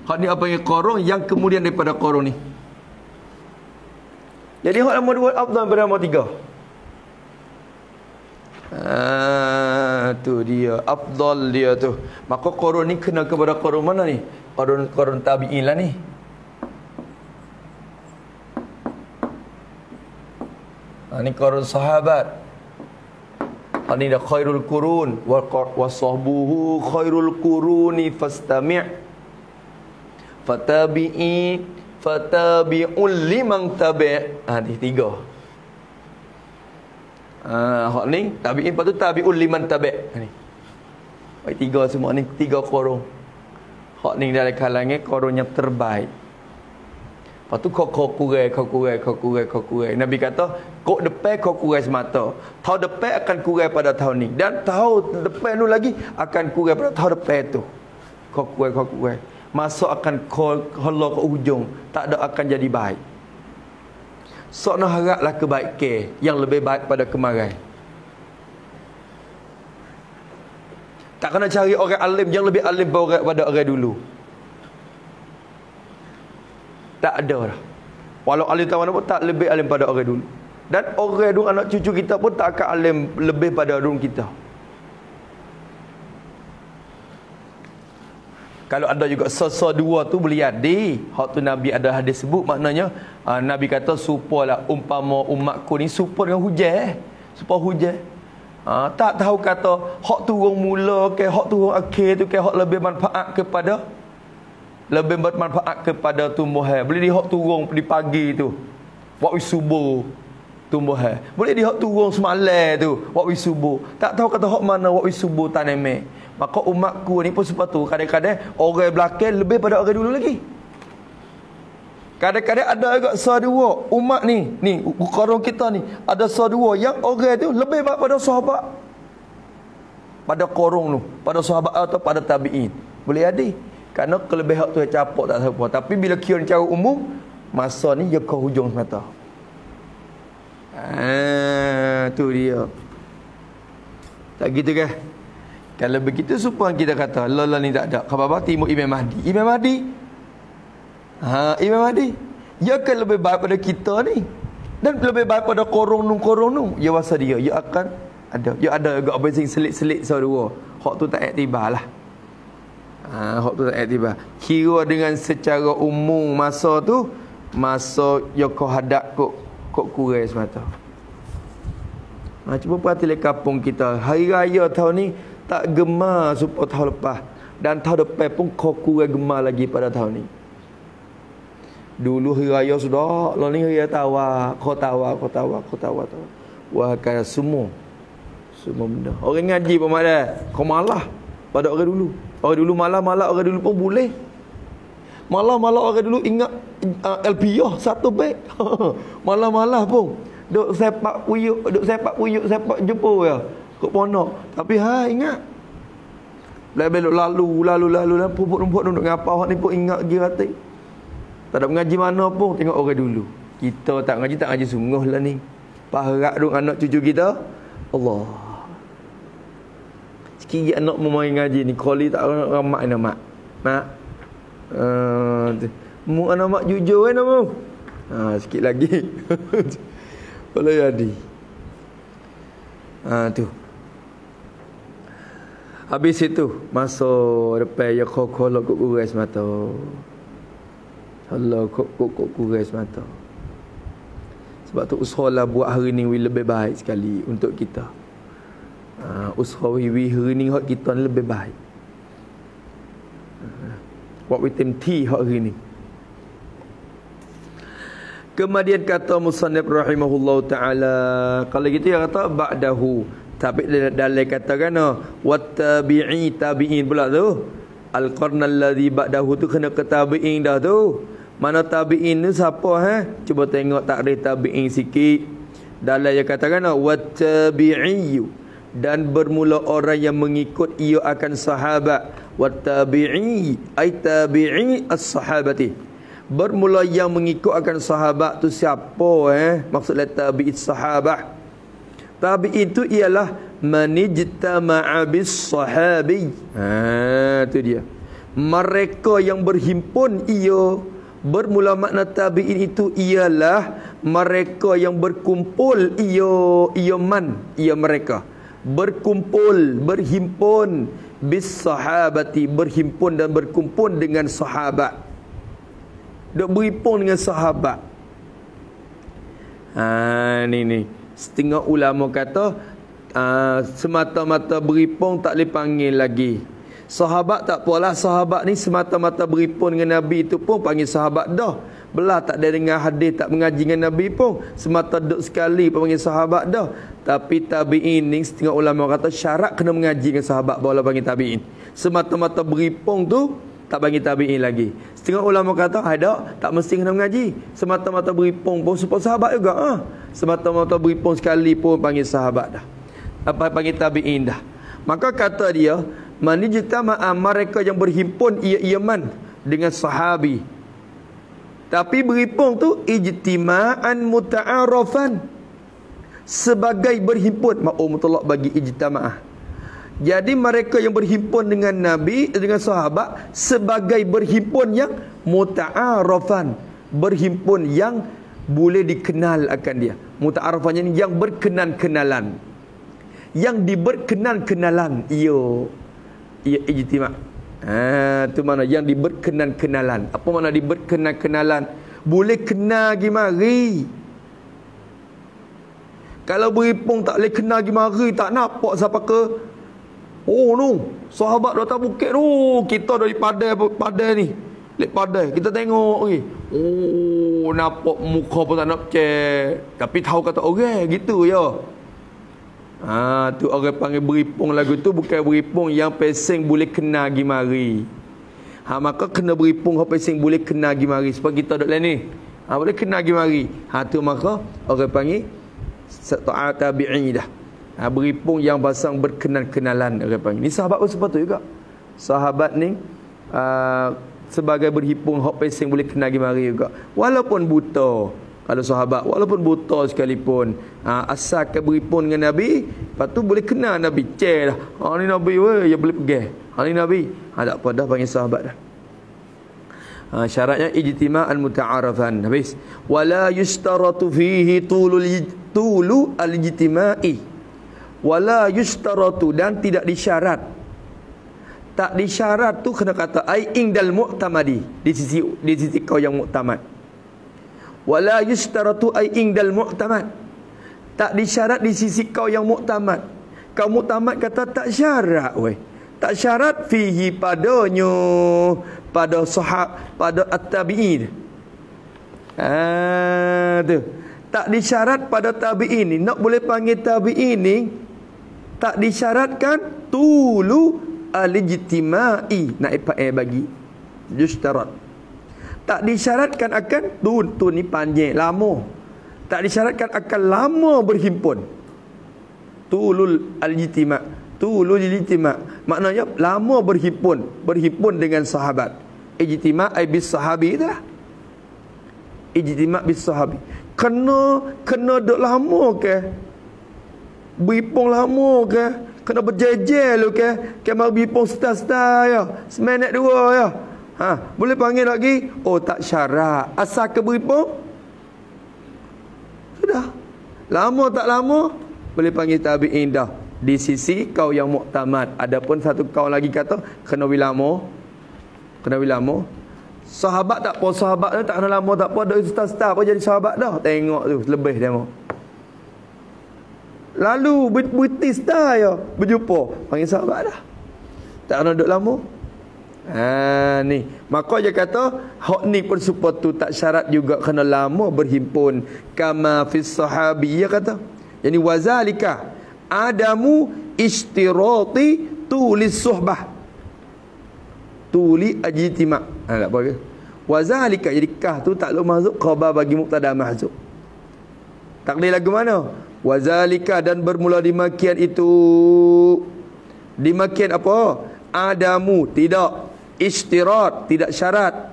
Hak ni apa yang qarun yang kemudian daripada qarun ni. Jadi hak nombor 2 afdal daripada nombor 3. Tu dia afdal dia tu. Maka qarun ni kena kepada qarun mana ni? Qarun tabi'in lah ni. Ni qarun sahabat. Ni dah khairul qurun wa sahbuhu khairul quruni fastami' fatabi'ul liman tabi'. Ni 3. Hak ni tabi'in, lepas tu tabi'ul liman tabi'. Ni. Baik 3 semua ni, 3 qarun. Hak ni dari kalangan qarun yang terbaik. Lepas tu kau kurai. Nabi kata, kau depan kau kurai semata. Tahun depan akan kurai pada tahun ni. Dan tahun depan tu lagi akan kurai pada tahun depan tu. Kau kurai. Masuk akan Allah ke hujung. Tak ada akan jadi baik. So nak haraplah kebaikan yang lebih baik pada kemarin. Tak kena cari orang alim yang lebih alim pada orang dulu. Tak ada lah. Walau alim tahu pun tak lebih alim pada orang dulu. Dan orang dulu, anak cucu kita pun tak akan alim lebih pada orang kita. Kalau ada juga dua tu boleh jadi. Hak tu Nabi ada hadis sebut, maknanya Nabi kata supalah umpama umatku ni supa dengan hujan. Supa hujan. Tak tahu kata hak turun mula ke hak turun akhir tu ke hak lebih bermanfaat kepada tumbuhan. Boleh di hak turun di pagi tu waktu subuh tumbuhan. Boleh di hak turun semalam tu waktu subuh. Tak tahu kata hak mana waktu subuh tanam. Maka umatku ni pun sepatu kadang-kadang orang belakang lebih pada orang dulu lagi. Kadang-kadang ada juga dua umat ni korang kita ni ada dua yang orang tu lebih baik pada sahabat, pada korong tu, pada sahabat atau pada tabi'in. Boleh ada. Kerana kelebihan tu capok tak apa. Tapi bila kira cara umum, masa ni dia ke hujung semata. Tu dia. Tak gitu ke? Kalau begitu supaya kita kata Allah ni tak ada. Khabar timur Imam Mahdi. Imam Mahdi. Dia akan lebih baik pada kita ni. Dan lebih baik pada korong nu. Ya wasa dia. Dia akan ada. Dia ada agak apa sing selit-selit saudara. Hak tu tak iktibar lah. Hak tu tak iktibar. Kira dengan secara umum masa tu, masa ya kau hadap kok kurang semata. Cuba perhatikan kampung kita. Hari raya tahun ni tak gemar supaya tahun lepas. Dan tahun depan pun kau kurang gemar lagi pada tahun ni. Dulu hari raya sudah, lah ni hari raya tawa. Kau tawa. Wah, kaya semua benda. Orang ngaji pun malah. Kau malah pada orang dulu. Orang dulu malah orang dulu pun boleh. Malah orang dulu ingat LPR satu beg. Malah pun duk sepak puyuk, sepak jumpa ya. Kok ponok. Tapi ingat. Belok lalu pupuk-pupuk duduk ngapa hak ni pun ingat dia hati. Tak ada mengaji mana pun tengok orang dulu. Kita tak ngaji sungguh lah ni. Paharak duk anak cucu kita. Allah. Sikit anak memang ngaji ni. Kali tak ramai nama. Mak. Mu anak mak jujur kan nama. Sikit lagi. Boleh jadi. Tu. Habis itu masuk depan ya kolok kok kuras mata. Allah kok kuras mata. Sebab tu usahalah buat hari ni lebih baik sekali untuk kita. Usaha hari ni hak kita ni lebih baik. Buat temti hak hari ni. Kemudian kata musannif rahimahullah taala, kalau gitu ya kata ba'dahu. Tapi dalam kata kan tabi'in pula tu. Al-qarn alladhi ba'dahu tu kena ke tabi'in dah tu. Mana tabi'in tu siapa Cuba tengok takrif tabi'in sikit. Dalam dia katakan wattabi'i, dan bermula orang yang mengikut ia akan sahabat. Wattabi'i ay tabi'i as-sahabati. Bermula yang mengikut akan sahabat tu siapa maksudnya tabi'in sahabat. Tabi'in itu ialah manijtama'a bis sahabi. Tu dia. Mereka yang berhimpun ia. Bermula makna tabi'in itu ialah mereka yang berkumpul ia mereka. Berkumpul, berhimpun bis sahabati, berhimpun dan berkumpul dengan sahabat. Dok berhimpun dengan sahabat. Ni. Setengah ulama kata semata-mata berhimpun tak boleh panggil lagi sahabat. Tak apalah, sahabat ni semata-mata berhimpun dengan Nabi itu pun panggil sahabat dah. Belah tak ada dengar hadis, tak mengaji dengan Nabi pun semata duduk sekali pun panggil sahabat dah. Tapi tabi'in ni setengah ulama kata syarat kena mengaji dengan sahabat barulah panggil tabi'in. Semata-mata berhimpun tu tak panggil tabi'in lagi. Setengah ulama kata ada, tak mesti kena mengaji. Semata-mata berhimpun pun supaya sahabat juga. Semata-mata berhimpun sekali pun panggil sahabat dah. Apa panggil tabi'in dah. Maka kata dia, manijtama'a, mereka yang berhimpun ia man dengan sahabi. Tapi berhimpun tu ijtima'an muta'arafan, sebagai berhimpun. Mutlak bagi ijtima'ah. Jadi mereka yang berhimpun dengan Nabi, dengan sahabat, sebagai berhimpun yang muta'arafan, berhimpun yang boleh dikenal akan dia. Muta'arafannya ni yang berkenan-kenalan, yang diberkenan-kenalan. Ia ijtima'. Tu mana yang diberkenan-kenalan. Apa mana diberkenan-kenalan? Boleh kenal gi mari. Kalau beripung tak boleh kenal gi mari, tak nampak siapa ke. Oh no, sahabat dah tak bukit tu. Kita dari padai ni. Lek padai, kita tengok ni. Oh, nampak muka pun tak nak cek. Tapi tahu kata orang gitu ya. Tu orang panggil beripung lagu tu bukan beripung yang pesing boleh kena gi mari. Maka kena beripung hok pesing boleh kena gi mari sebab kita dok lain ni. Boleh kena gi mari. Tu maka orang panggil ta'at tabi'i dah. Beripung yang pasang berkenan-kenalan orang panggil. Ni sahabat pun sepatut juga. Sahabat ni sebagai berhipung hok pesing boleh kena gi mari juga. Walaupun buta. Kalau sahabat walaupun buta sekalipun, asalkan beripun dengan Nabi, lepas tu boleh kenal Nabi. Cek dah. Ni Nabi weh, ya boleh pergi. Ni Nabi. Tak apa dah panggil sahabat dah. Syaratnya ijtima'an muta'arafan. Habis. Wala yustaratu fihi tulu al-ijtima'i. Wala yustaratu, dan tidak disyarat. Tak disyarat tu kena kata ai indal mu'tamadi, di sisi kau yang muktamad. Wala yustaratu ay indal mu'tamad, tak disyarat di sisi kau yang muktamad. Kau muktamad kata tak syarat weh. Tak syarat fihi padanya, pada pada at-tabi'in. Tu. Tak disyarat pada tabi'in ni. Nak boleh panggil tabi'in ni tak disyaratkan tulu al-ijtima'i. Nak bagi yustarat. Tak disyaratkan akan tu ni panjang lama. Tak disyaratkan akan lama berhimpun. Tulul al-ijtima', tulul al-ijtima', maknanya lama berhimpun dengan sahabat. Ijtima' ai bis sahabi dah. Ijtima' bis sahabi. Kena duk lama ke? Berhimpun lama ke? Kena berjejel ke? Kena berhimpun setah-setah ya. Seminit dua ya. Boleh panggil lagi? Oh, tak syarat. Asal ke beripung? Sudah. Lama tak lama boleh panggil tabi'in dah. Di sisi kau yang muktamad. Adapun satu kau lagi kata kena lama. Kena lama. Sahabat tak apa, sahabat tu tak kena lama tak apa, dah start apa jadi sahabat dah. Tengok tu, lebih tengok. Lalu bertis dah ya, berjumpa, panggil sahabat dah. Tak kena duduk lama. Ni maka dia kata hak ni pun sepatu tak syarat juga kena lama berhimpun kama fis sahabi. Dia kata yani wazalika adamu istirati tulis suhbah tuli ajtima'. Tak apa ke wazalika, jadi kah tu tak lu mahzub, khabar bagi mubtada mahzub. Takdir lagu mana? Wazalika, dan bermula demikian itu. Demikian apa? Adamu, tidak. Istirat, tidak syarat.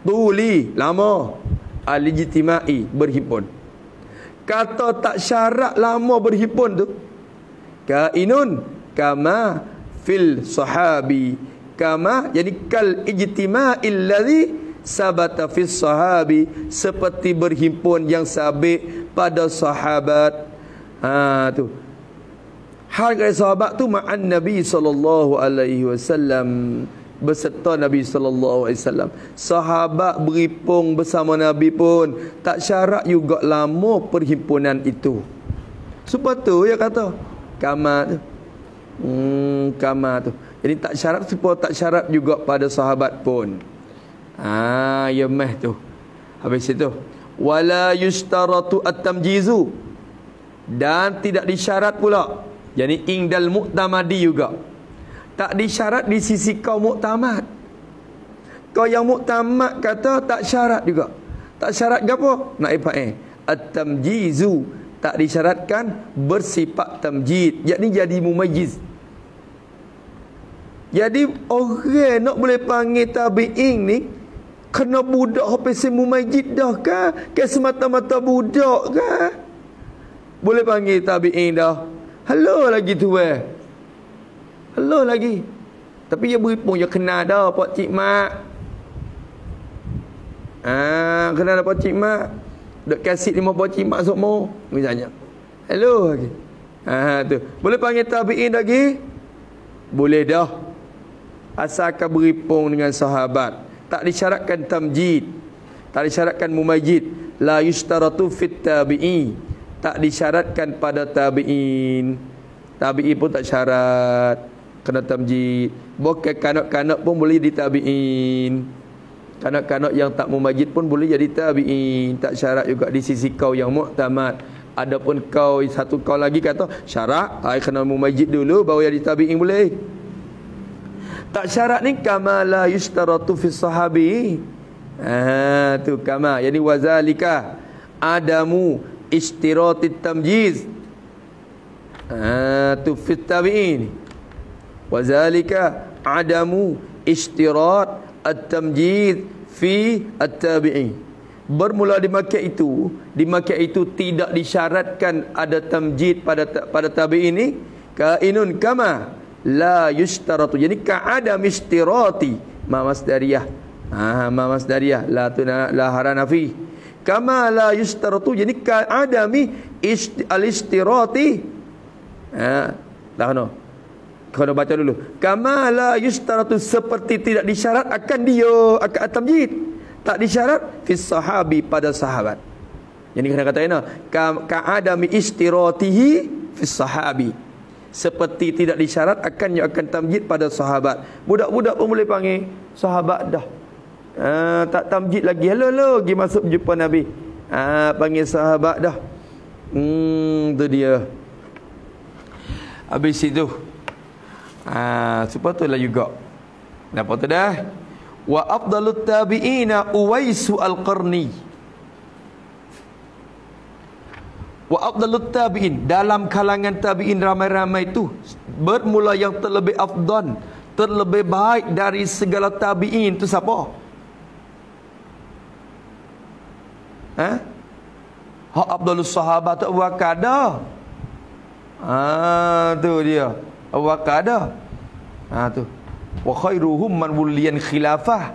Tuli, lama. Al-ijtima'i, berhimpun. Kata tak syarat lama berhimpun tu, kainun kama fil sahabi. Kama, jadi kal ijtima'il ladzi sabata fis sahabi, seperti berhimpun yang sabit pada sahabat. Tu harga sahabat tu ma'an Nabi sallallahu alaihi wasallam, beserta Nabi sallallahu alaihi wasallam. Sahabat berhimpun bersama Nabi pun tak syarat juga lama perhimpunan itu. Sebab tu dia kata kama tu. Kama tu. Jadi tak syarat supaya tak syarat juga pada sahabat pun. Ya meh tu. Habis itu wala yustaratu at-tamjizu, dan tidak disyarat pula. Jadi indal mu'tamadi juga. Tak disyarat di sisi kau muktamad. Kau yang muktamad kata tak syarat juga. Tak syarat ke apa? Nak at-tamjizu, tak disyaratkan bersifat tamjid. Jadi mumayyiz. Jadi orang nak boleh panggil tabi'in ni kena budak habis mumayyiz dah kan? Ke semata-mata budak kan? Boleh panggil tabi'in dah. Halo lagi tu Halo lagi. Tapi dia beripung dia kenal dah pak cik mak. Kenal dah pak cik mak. Dok kasih 5 pak cik mak semua misalnya. Halo lagi. Tu. Boleh panggil tabi'in lagi? Boleh dah. asalkan beripung dengan sahabat. Tak disyaratkan tamjid, tak disyaratkan mumajid. La yushtaratu fit tabi'i, tak disyaratkan pada tabi'in. Tabi'in pun tak syarat kena tamjid. Bukan kanak-kanak pun boleh jadi tabi'in. Kanak-kanak yang tak mumajid pun boleh jadi tabi'in. Tak syarat juga di sisi kau yang mu'tamad. Adapun kau satu kau lagi kata syarat ai kena mumajid dulu baru jadi tabi'in boleh. Tak syarat ni kama la yushtaratu fi sahabi. Tu kama, yani wazalika adamu ishtiratit tamjiz. Tu fi tabi'in. Wazalika adamu ishtirat at-tamjiz fi at-tabi'in. Bermula di Makkah itu tidak disyaratkan ada tamjid pada tabi'in ini. Kainun kama la yushtaratu, jadi ka'adam ishtirati ma masdariyah. Ma masdariyah la haranafi. Kama la yushtaratu, jadi ka'adami al-ishtirati. Kau baca dulu. Kama la yushtaratu, seperti tidak disyarat akan dia akan tamjid. Tak disyarat fi sahabi, pada sahabat. Jadi kena kata ini ka'adami istiratihi fi sahabi, seperti tidak disyarat akan tamjid pada sahabat. Budak-budak pun boleh panggil sahabat dah. Tak tamjid lagi, hello pergi masuk jumpa Nabi. Panggil sahabat dah. Tu dia. Habis itu sepatutlah juga. Apa tu dah? Wa afdalut tabi'ina Uwaisu al-Qarni. Wa afdalut tabi'in, dalam kalangan tabi'in ramai-ramai itu bermula yang terlebih afdal, terlebih baik dari segala tabi'in itu siapa? Afdalus sahabat tu Abu Bakar dah. Tu dia. Abu Bakar dah. Tu. Wa khairuhum man wuliyan khilafah.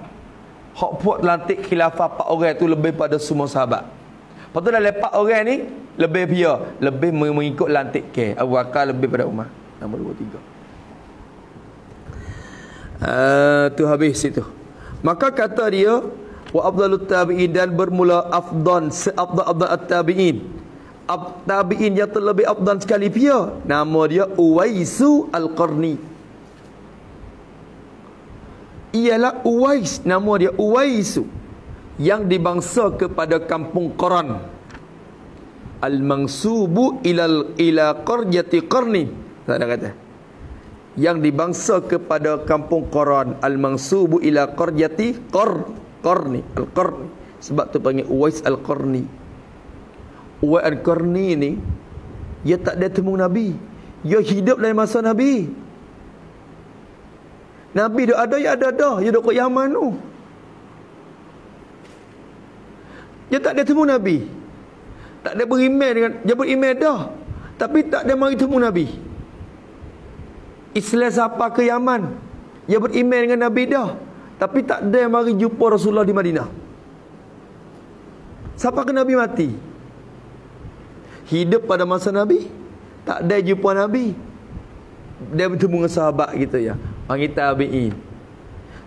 Hak buat lantik khilafah 4 orang tu lebih pada semua sahabat. Lepas tu dah 4 orang ni lebih dia, lebih mengikut lantik ke. Abu Bakar lebih pada Umar. Nombor 2 3. Tu habis situ. Maka kata dia wa afdalut tabi'in, dan bermula afdan seafdal at-tabi'in. Tabi'in yang terlebih afdan sekali dia, nama dia Uwaisu al-Qarni. Ialah Uwais, nama dia Uwaisu, yang dibangsa kepada kampung Qaran. Al-mangsubu ila qaryati Qarni. Tak ada kata. Yang dibangsa kepada kampung Qaran. Al-mangsubu ila qaryati Qarni. Al-Qarni. Sebab tu panggil Uwais al-Qarni. Uwais al-Qarni ni, dia tak ada temu Nabi. Dia hidup dalam masa Nabi. Nabi dah ada, ya ada dah. Dia duduk kat Yaman tu. Dia tak ada temu Nabi. Tak ada berimej dengan, dia berimej dah, tapi tak ada mari temu Nabi. Islam siapa ke Yaman, dia berimej dengan Nabi dah, tapi tak ada mari jumpa Rasulullah di Madinah. Siapa ke Nabi mati, hidup pada masa Nabi, tak ada jumpa Nabi, dia bertemu dengan sahabat gitu ya, panggil tabi'in.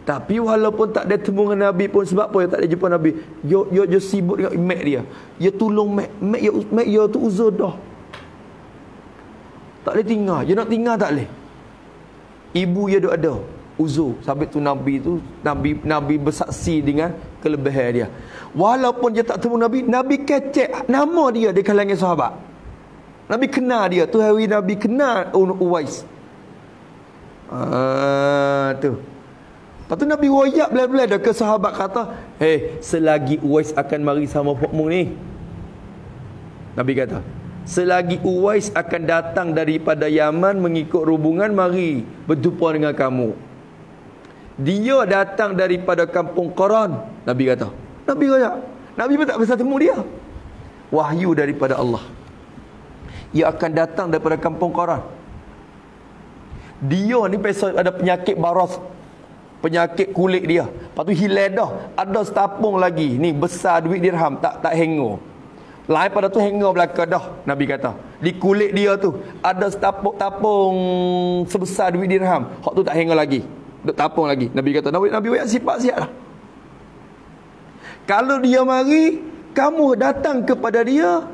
Tapi walaupun tak ada temu dengan Nabi pun, sebab apa dia tak ada jumpa Nabi, dia sibuk dengan mak dia. Dia tolong mak dia tu uzur dah. Tak boleh tinggal, dia nak tinggal tak boleh. Ibu dia duk ada uzur. Sampai tu Nabi bersaksi dengan kelebihan dia. Walaupun dia tak temu Nabi, Nabi kecek nama dia di kalangan sahabat. Nabi kenal dia. Tu hari Nabi kenal Uwais. Tu. Lepas tu Nabi wayak belah-belah dah ke sahabat, kata, selagi Uwais akan mari sama pokmu ni. Nabi kata, selagi Uwais akan datang daripada Yaman mengikut hubungan, mari berjumpa dengan kamu. Dia datang daripada kampung Qaran, Nabi kata. Nabi wayak. Nabi pun tak bisa temu dia. Wahyu daripada Allah. Ia akan datang daripada kampung Qaran. Dia ni pasal ada penyakit baras, penyakit kulit dia. Lepas tu hilang dah. Ada setapung lagi ni besar duit dirham, tak hengor. Lain pada tu hengor belakang dah, Nabi kata. Di kulit dia tu ada setapung sebesar duit dirham. Hak tu tak hengor lagi. Duk tapung lagi. Nabi kata, Nabi buat sifat siap lah. Kalau dia mari, kamu datang kepada dia,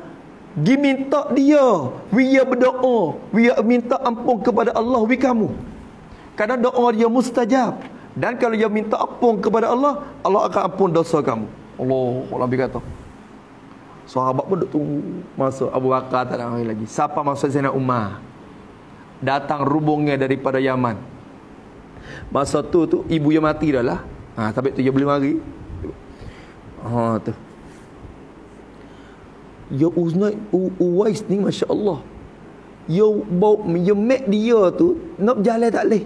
gi minta dia, dia berdoa, dia minta ampun kepada Allah, kamu. Kerana doa dia mustajab. Dan kalau dia minta ampun kepada Allah, Allah akan ampun dosa kamu. Allah, Nabi kata. Sahabat pun duk tunggu. Masuk Abu Bakar tak ada lagi. Siapa masuk Sayyidina Umar? Datang rubungnya daripada Yaman. Masa tu ibu dia mati dah lah. Tapi tu dia boleh mari. Tu. Ya Uwais ni masya-Allah. Ya mek dia tu nak berjalan tak leh.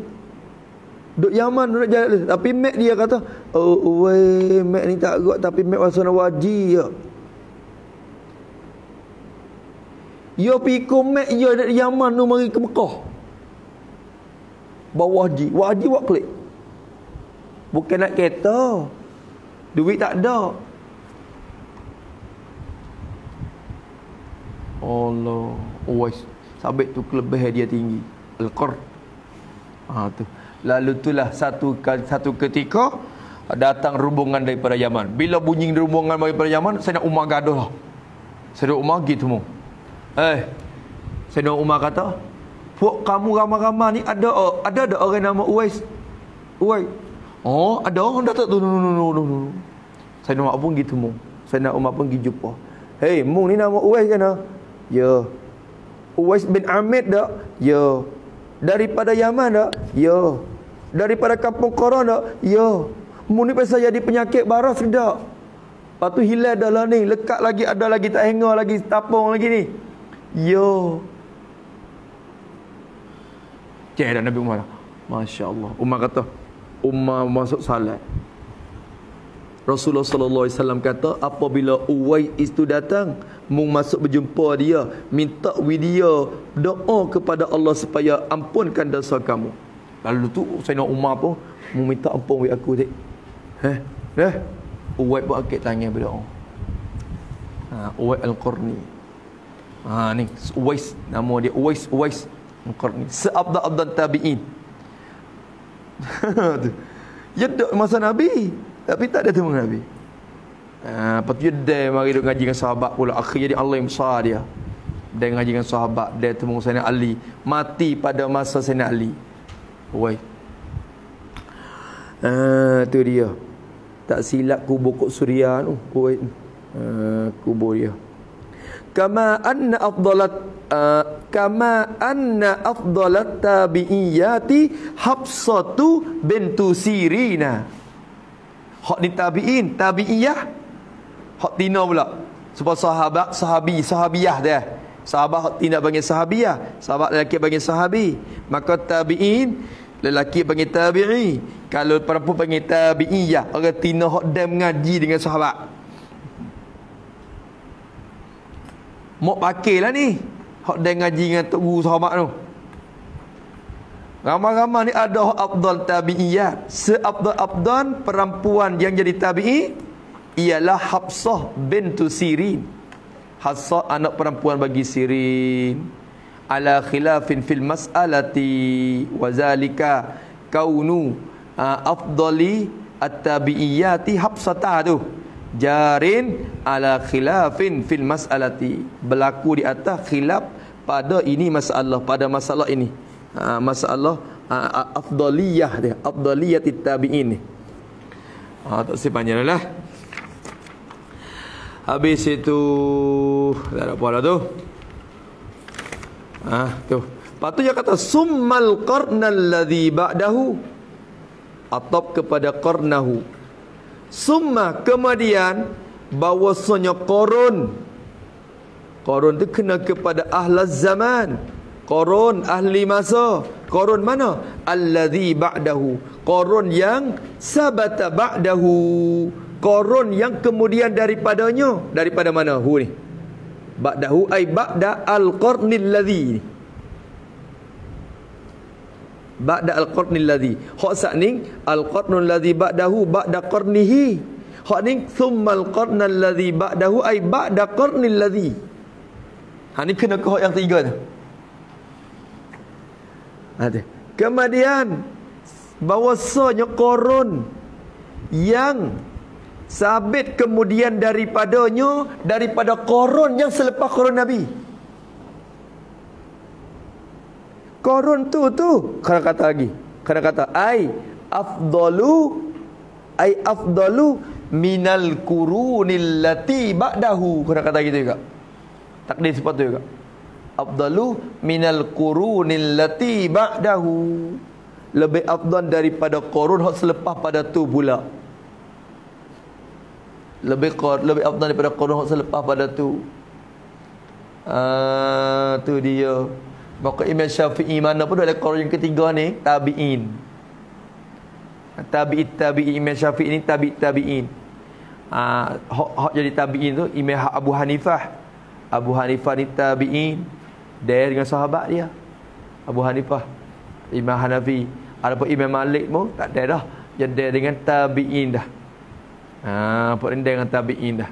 Duk Yaman nak jalan. Tapi mek dia kata, Uwais mek ni tak kuat tapi mek wasana wajib ya. Ya pikir mek ya dari Yaman tu mari ke Mekah. Bawa wajib buat klik. Bukan nak kereta. Duit tak ada. Allah. Uwais. Sabit tu kelebihan dia tinggi. Al-Qur. Tu. Lalu itulah satu ketika datang rombongan daripada Yaman. Bila bunyi rombongan daripada Yaman, Sayyidina Umar gaduh lah. Sayyidina Umar gitu mu. Sayyidina Umar kata, "Puak kamu ramai-ramai ni ada orang nama Uwais." Uwais. Oh, ada orang datang tu. No. Sayyidina Umar pun gitu mu. Sayyidina Umar pun pergi jumpa. "Hei, mu ni nama Uwais kan?" "Ya." "Uwais bin Amir dak?" "Ya." "Daripada Yaman dak?" "Ya." "Daripada kampung Qaran dak?" "Ya." "Mu ni pasal jadi penyakit baras dak?" Lepas tu hilal dah lah ni, lekat lagi, ada lagi tak hanga lagi, tapung lagi ni. "Ya." Cik dah Nabi Umar. Masya Allah. Umar kata, Umar masuk salat. Rasulullah sallallahu alaihi wasallam kata, apabila Uwais itu datang, mu masuk berjumpa dia, minta dia doa kepada Allah supaya ampunkan dosa kamu. Lalu tu Sayyidina Umar pun mu minta ampun wei aku dik. Uwais pun angkat tangan berdoa. Uwais Al-Qarni. Ni Uwais, nama dia Uwais Al-Qarni. Seabdal tabi'in. Ya dok masa Nabi, tapi tak ada temu Nabi. Lepas tu dia mari duk ngaji dengan sahabat pula. Akhirnya dia Allah yang besar dia. Dia ngaji dengan sahabat, dia temu Sayyidina Ali, mati pada masa Sayyidina Ali. Uwais. Tu dia. Tak silap kubur Kok Surya tu. Uwais. Kubur dia. Kama anna afdalat tabi'iyati Hafsatu bintu Sirina. Hak ni tabi'iyah. Hak tina pula. Sebab sahabiyah dia. Sahabat hak tina panggil sahabiyah, sahabat lelaki panggil sahabi. Maka tabi'in, lelaki panggil tabi'i. Kalau perempuan panggil tabi'iyah. Orang tina hak dia mengaji dengan sahabat. Mok pakailah ni hak dia ngaji dengan tok guru sahabat tu. Ramai-ramai ni ada afdal tabi'iyat. Seabdal perempuan yang jadi tabi'i ialah Hafsah bintu Sirin. Hafsah anak perempuan bagi Sirin. Ala khilafin fil mas'alati wa zalika kaunu afdali at-tabi'iyati Hafsatah tu. Jarin ala khilafin fil mas'alati. Berlaku di atas khilaf pada ini masalah, pada masalah ini. Masalah afdaliyah dia, afdaliyatit tabi'in ni. Tak sepanjang lah. Habis itu tak ada apa dah tu. Tu. Lepas tu dia kata summal qarnal ladzi ba'dahu, atap kepada qarnahu. Summa kemudian bahwasanya Qarun tu kena kepada ahlaz zaman. Qarun ahli masa. Qarun mana? Allazi ba'dahu. Qarun yang sabata ba'dahu. Qarun yang kemudian daripadanya. Daripada mana hu ni? Ba'dahu ay ba'da al-qarnil ladzi. Ba'da al-qarnil ladzi. Hak sat ni al-qarnul ladzi ba'dahu ba'da qarnihi. Hak ni thummal qarnal ladzi ba'dahu ay ba'da qarnil ladzi. Ni kena ke hak yang tiga tu. Kemudian bahwasanya Qarun yang sabit kemudian daripada Qarun yang selepas Qarun Nabi. Qarun tu kena kata lagi. Kena kata ai afdalu minal qurunil lati ba'dahu. Kena kata gitu juga. Takdir sifat tu juga. Afdalu minal qurunil lati ba'dahu. Lebih afdal daripada Qarun hak selepas pada tu pula. Lebih afdal daripada Qarun hak selepas pada tu. Tu dia. Maka Imam Syafi'i mana pun dalam Qarun yang ketiga ni tabi'in. Tabi'in Imam Syafi'i ni tabi'in. Hak jadi tabi'in tu Imam Abu Hanifah. Abu Hanifah ni tabi'in. Dia dengan sahabat dia. Abu Hanifah, Imam Hanafi. Adapun Imam Malik pun tak ada dah. Jadi dengan tabi'in dah. Apa dia dengan tabi'in dah.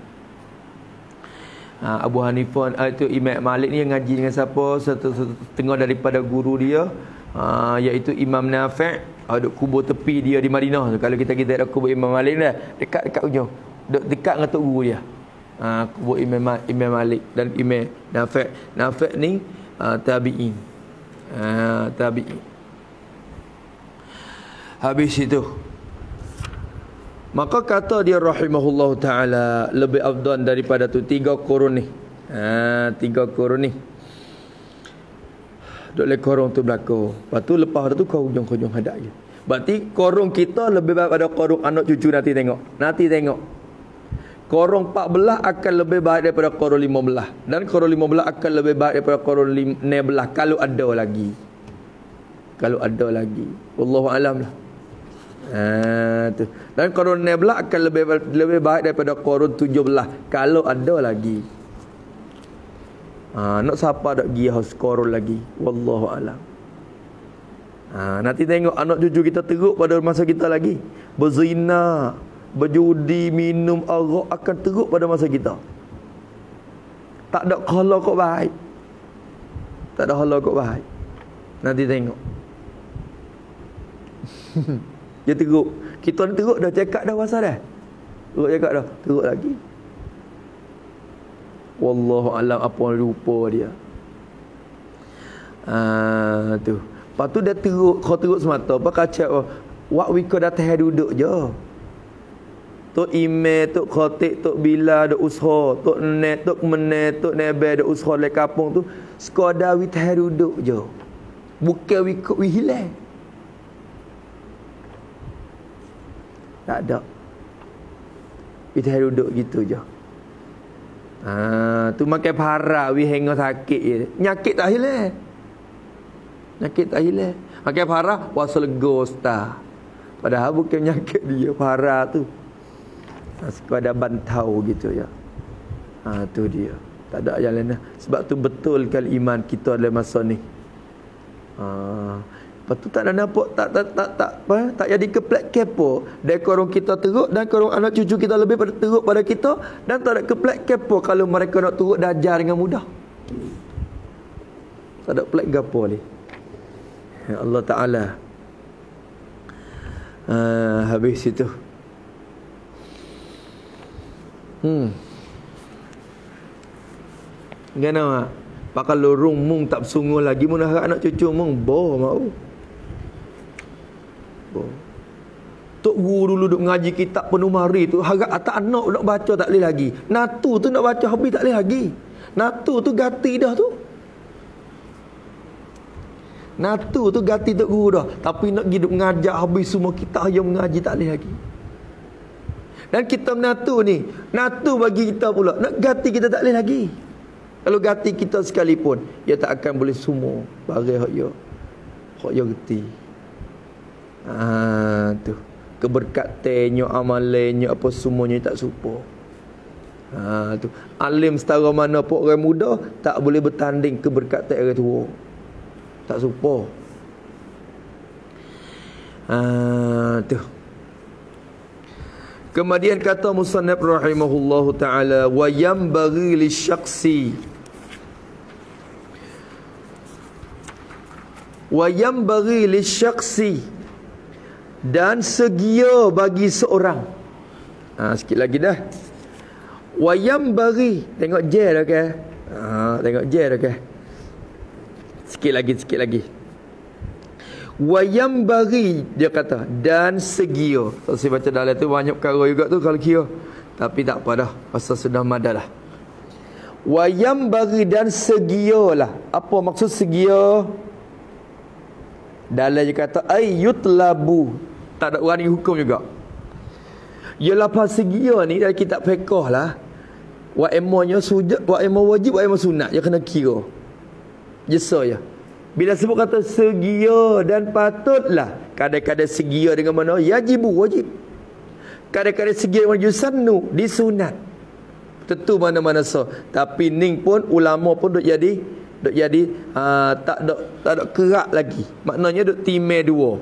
Abu Hanifah itu Imam Malik ni yang ngaji dengan siapa? Setengah daripada guru dia, iaitu Imam Nafi'. Duk kubur tepi dia di Madinah. Kalau kita ada kubur Imam Malik dah dekat ujung. Dekat dengan tok guru dia. Kubur Imam Malik dan Imam Nafi'. Nafi' ni tabi'in. Tabi'in. Habis itu, maka kata dia rahimahullah ta'ala, lebih afdal daripada tu 3 qurun ni. 3 qurun ni. Duk le korong tu belakang. Lepas tu lepas tu kau hujung hadap je. Berarti korong kita lebih baik pada korong anak cucu nanti tengok. Nanti tengok. Korong 14 akan lebih baik daripada korong 15. Dan korong 15 akan lebih baik daripada korong 16 kalau ada lagi. Kalau ada lagi. Wallahu alam lah. Tu. Dan korun 16 akan lebih baik daripada korun 17 kalau ada lagi. Nak siapa dak pergi haus korun lagi. Wallahu alam. Nanti tengok anak cucu kita teruk pada masa kita lagi. Berzina, berjudi, minum arak akan teruk pada masa kita. Tak ada khala kok baik. Tak ada khala kok baik. Nanti tengok. Dia teruk. Kita ni teruk dah cakap dah pasal dah. Teruk cakap dah. Teruk lagi. Wallahu alam apa lupa dia. Tu. Lepas tu dia teruk. Kau teruk semata. Apa kacau. Wak wika datang duduk je. Tok Ime, Tok Khotik, Tok Bila duk usaha, Tok Net, Tok Menet, Tok Nebe duk usaha le kampung tu. Sekadar witah duduk je. Bukan wikut hilang. Tak ada. Kita duduk gitu je. Tu makan parah we hengah sakit je. Nyakit tak hilang. Nyakit tak hilang. Makan parah puasa lega ustaz. Padahal bukan nyakit dia, parah tu. Sekadar bantau gitu ya. Tu dia. Tak ada jalan dah. Sebab tu betul kali iman kita dalam masa ni. Lepas tu tak ada nampak tak jadi keplek kepo. Dan korang kita teruk dan korang anak cucu kita lebih pada teruk pada kita dan tak ada keplek kepo kalau mereka nak turut dajar dengan mudah. Tak ada plek gapo ni. Ya Allah Taala. Habis itu. Gana pakal lorong mung tak bersungguh lagi mun anak cucu mung boh mau. Tok guru dulu duk ngaji kitab penuh mari tu harap atak anak nak baca tak boleh lagi. Natu tu nak baca habis tak boleh lagi. Natu tu gati dah tu. Natu tu gati tok guru dah. Tapi nak pergi duk ngajak habis semua kitab yang mengaji tak boleh lagi. Dan kitab natu ni, natu bagi kita pula nak gati kita tak boleh lagi. Kalau gati kita sekalipun, dia tak akan boleh semua barang hak yo geti. Tu keberkatannya, amalannya apa semuanya tak serupa. Tu alim setara mana pun orang muda tak boleh bertanding keberkatan orang tua. Tak serupa. Tu. Kemudian kata musannaf rahimahullahu taala wa yanbaghi lisyakhsi dan segia bagi seorang. Sikit lagi dah. Wayam bagi. Tengok je dah ke? Tengok je dah ke? Sikit lagi. Wayam bagi, dia kata, dan segia. So, saya baca dalam tu banyak perkara juga tu kalau kira. Tapi tak apa dah, pasal sudah madah lah. Wayam bagi dan segia lah. Apa maksud segia? Dalam dia kata ayyutlabu. Tak ada orang hukum juga. Ya lapan segia ni dari kitab fiqh lah. Wa emonya sujud, wa emo wajib, wa emo sunat. Dia kena kira. Jesa ya. Bila sebut kata segia dan patutlah, kadang-kadang segia dengan mana? Yajibu, wajib. Kadang-kadang segia dengan yusannu, disunat. Tentu mana-mana so. Tapi ning pun ulama pun duk jadi tak ada kerak lagi. Maknanya duk timai dua.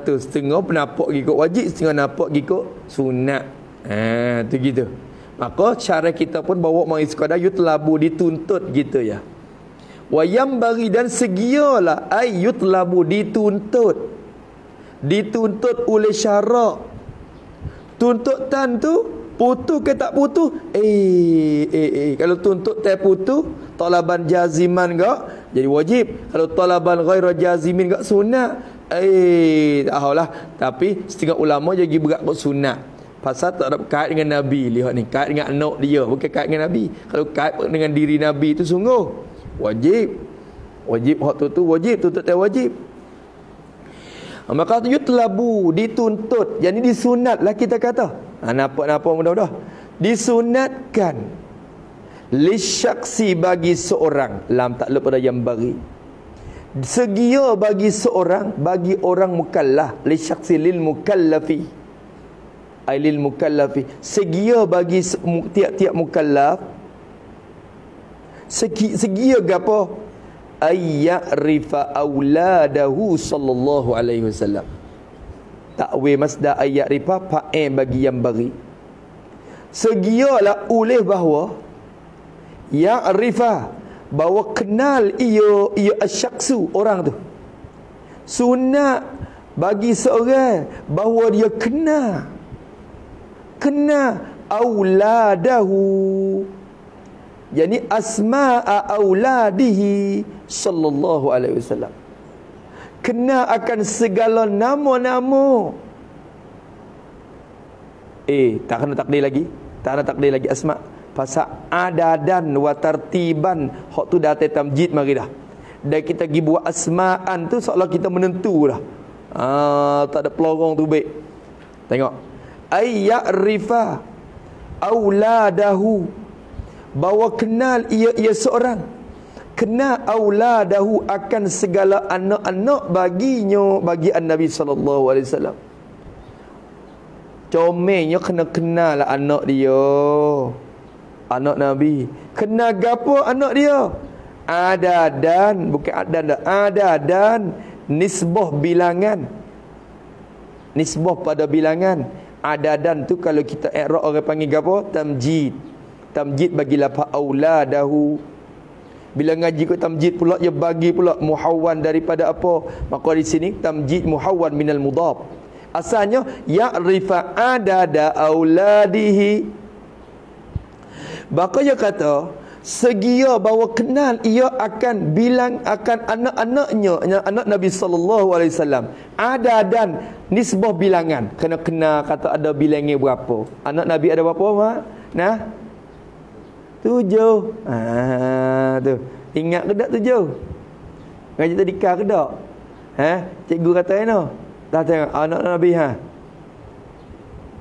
Tu setengah pendapat ikut wajib, setengah pendapat ikut sunat. Tu gitu. Maka cara kita pun bawa mari sekadar yutlabu, dituntut gitu ya. Wayam bagi dan segialah yutlabu, dituntut oleh syarak. Tuntutan tu putus ke tak putus? Kalau tuntut tak putus, talaban jaziman gak jadi wajib. Kalau talaban ghaira jazimin gak sunat. Tak tapi setengah ulama jadi berat ke sunat. Pasal tak ada kait dengan Nabi. Lihat ni, kait dengan anak dia, bukan kait dengan Nabi. Kalau kait dengan diri Nabi itu sungguh wajib. Hak tu wajib, tuntut tak wajib. Maka yutlabu, dituntut, jadi disunatlah kita kata. Nampak mudah-mudah. Disunatkan lisyaksi bagi seorang, lam taklub pada yang bagi. Segia bagi seorang, bagi orang mukallaf, lisyaksi lil mukallafi. Lil mukallafi. Segia bagi tiap-tiap mukallaf. Segia gapo? Ayya'rifa auladahu sallallahu alaihi wasallam. Takwil masdar ayya'rifa fa'il bagi yang bagi. Segialah oleh bahawa ya'rifa, bahawa kenal ia asyakhsu, orang tu. Sunat bagi seorang bahawa dia kena auladahu, yani asma'a auladihi sallallahu alaihi wasallam. Kena akan segala nama-nama. Tak kena takdir lagi. Tak kena takdir lagi asma'. Pasal adadan wa tartiban, hak tu dah tamjid mari dah. Dan kita pergi buat asma'an tu seolah kita menentu dah. Tak ada pelorong tu baik. Tengok. Ayya'rifa auladahu, bahawa kenal ia seorang, kenal auladahu akan segala anak-anak baginya, bagi an-Nabi sallallahu alaihi wasallam. Comelnya kena kenal lah anak dia, anak Nabi. Kenal gapo anak dia? Adadan, bukan adan dah. Adadan, nisbah bilangan. Nisbah pada bilangan. Adadan tu kalau kita i'rab orang panggil gapo? Tamjid. Tamjid bagi lafaz auladahu. Bila ngaji kot tamjid pula, dia bagi pula muhawwan daripada apa? Maka di sini tamjid muhawwan minal mudhaf. Asalnya ya'rifa adada auladihi. Maka dia kata segia bahawa kenal ia akan bilang akan anak-anaknya, anak Nabi sallallahu alaihi wasallam. Adadan, nisbah bilangan. Kena kenal kata ada bilangnya berapa. Anak Nabi ada berapa, Mak? Nah, 7. Tu. Ingat ke tak 7? Ngaji tadi ke tak? Cikgu kata no. Tak tengok anak Nabi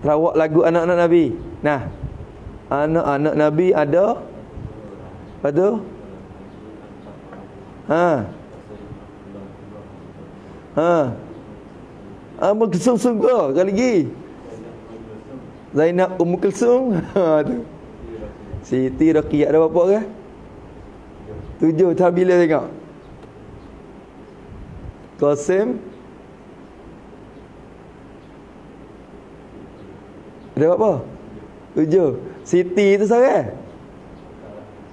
Terawak lagu anak-anak Nabi. Nah. Anak-anak Nabi ada apa tu? Ummul Kulsum sungguh kali lagi. Zainab Ummul Kulsum. Tu. Siti Raqiyah ada berapa ke? 7. Tak bila tengok. Qasim ada berapa? 7. Siti tu seorang?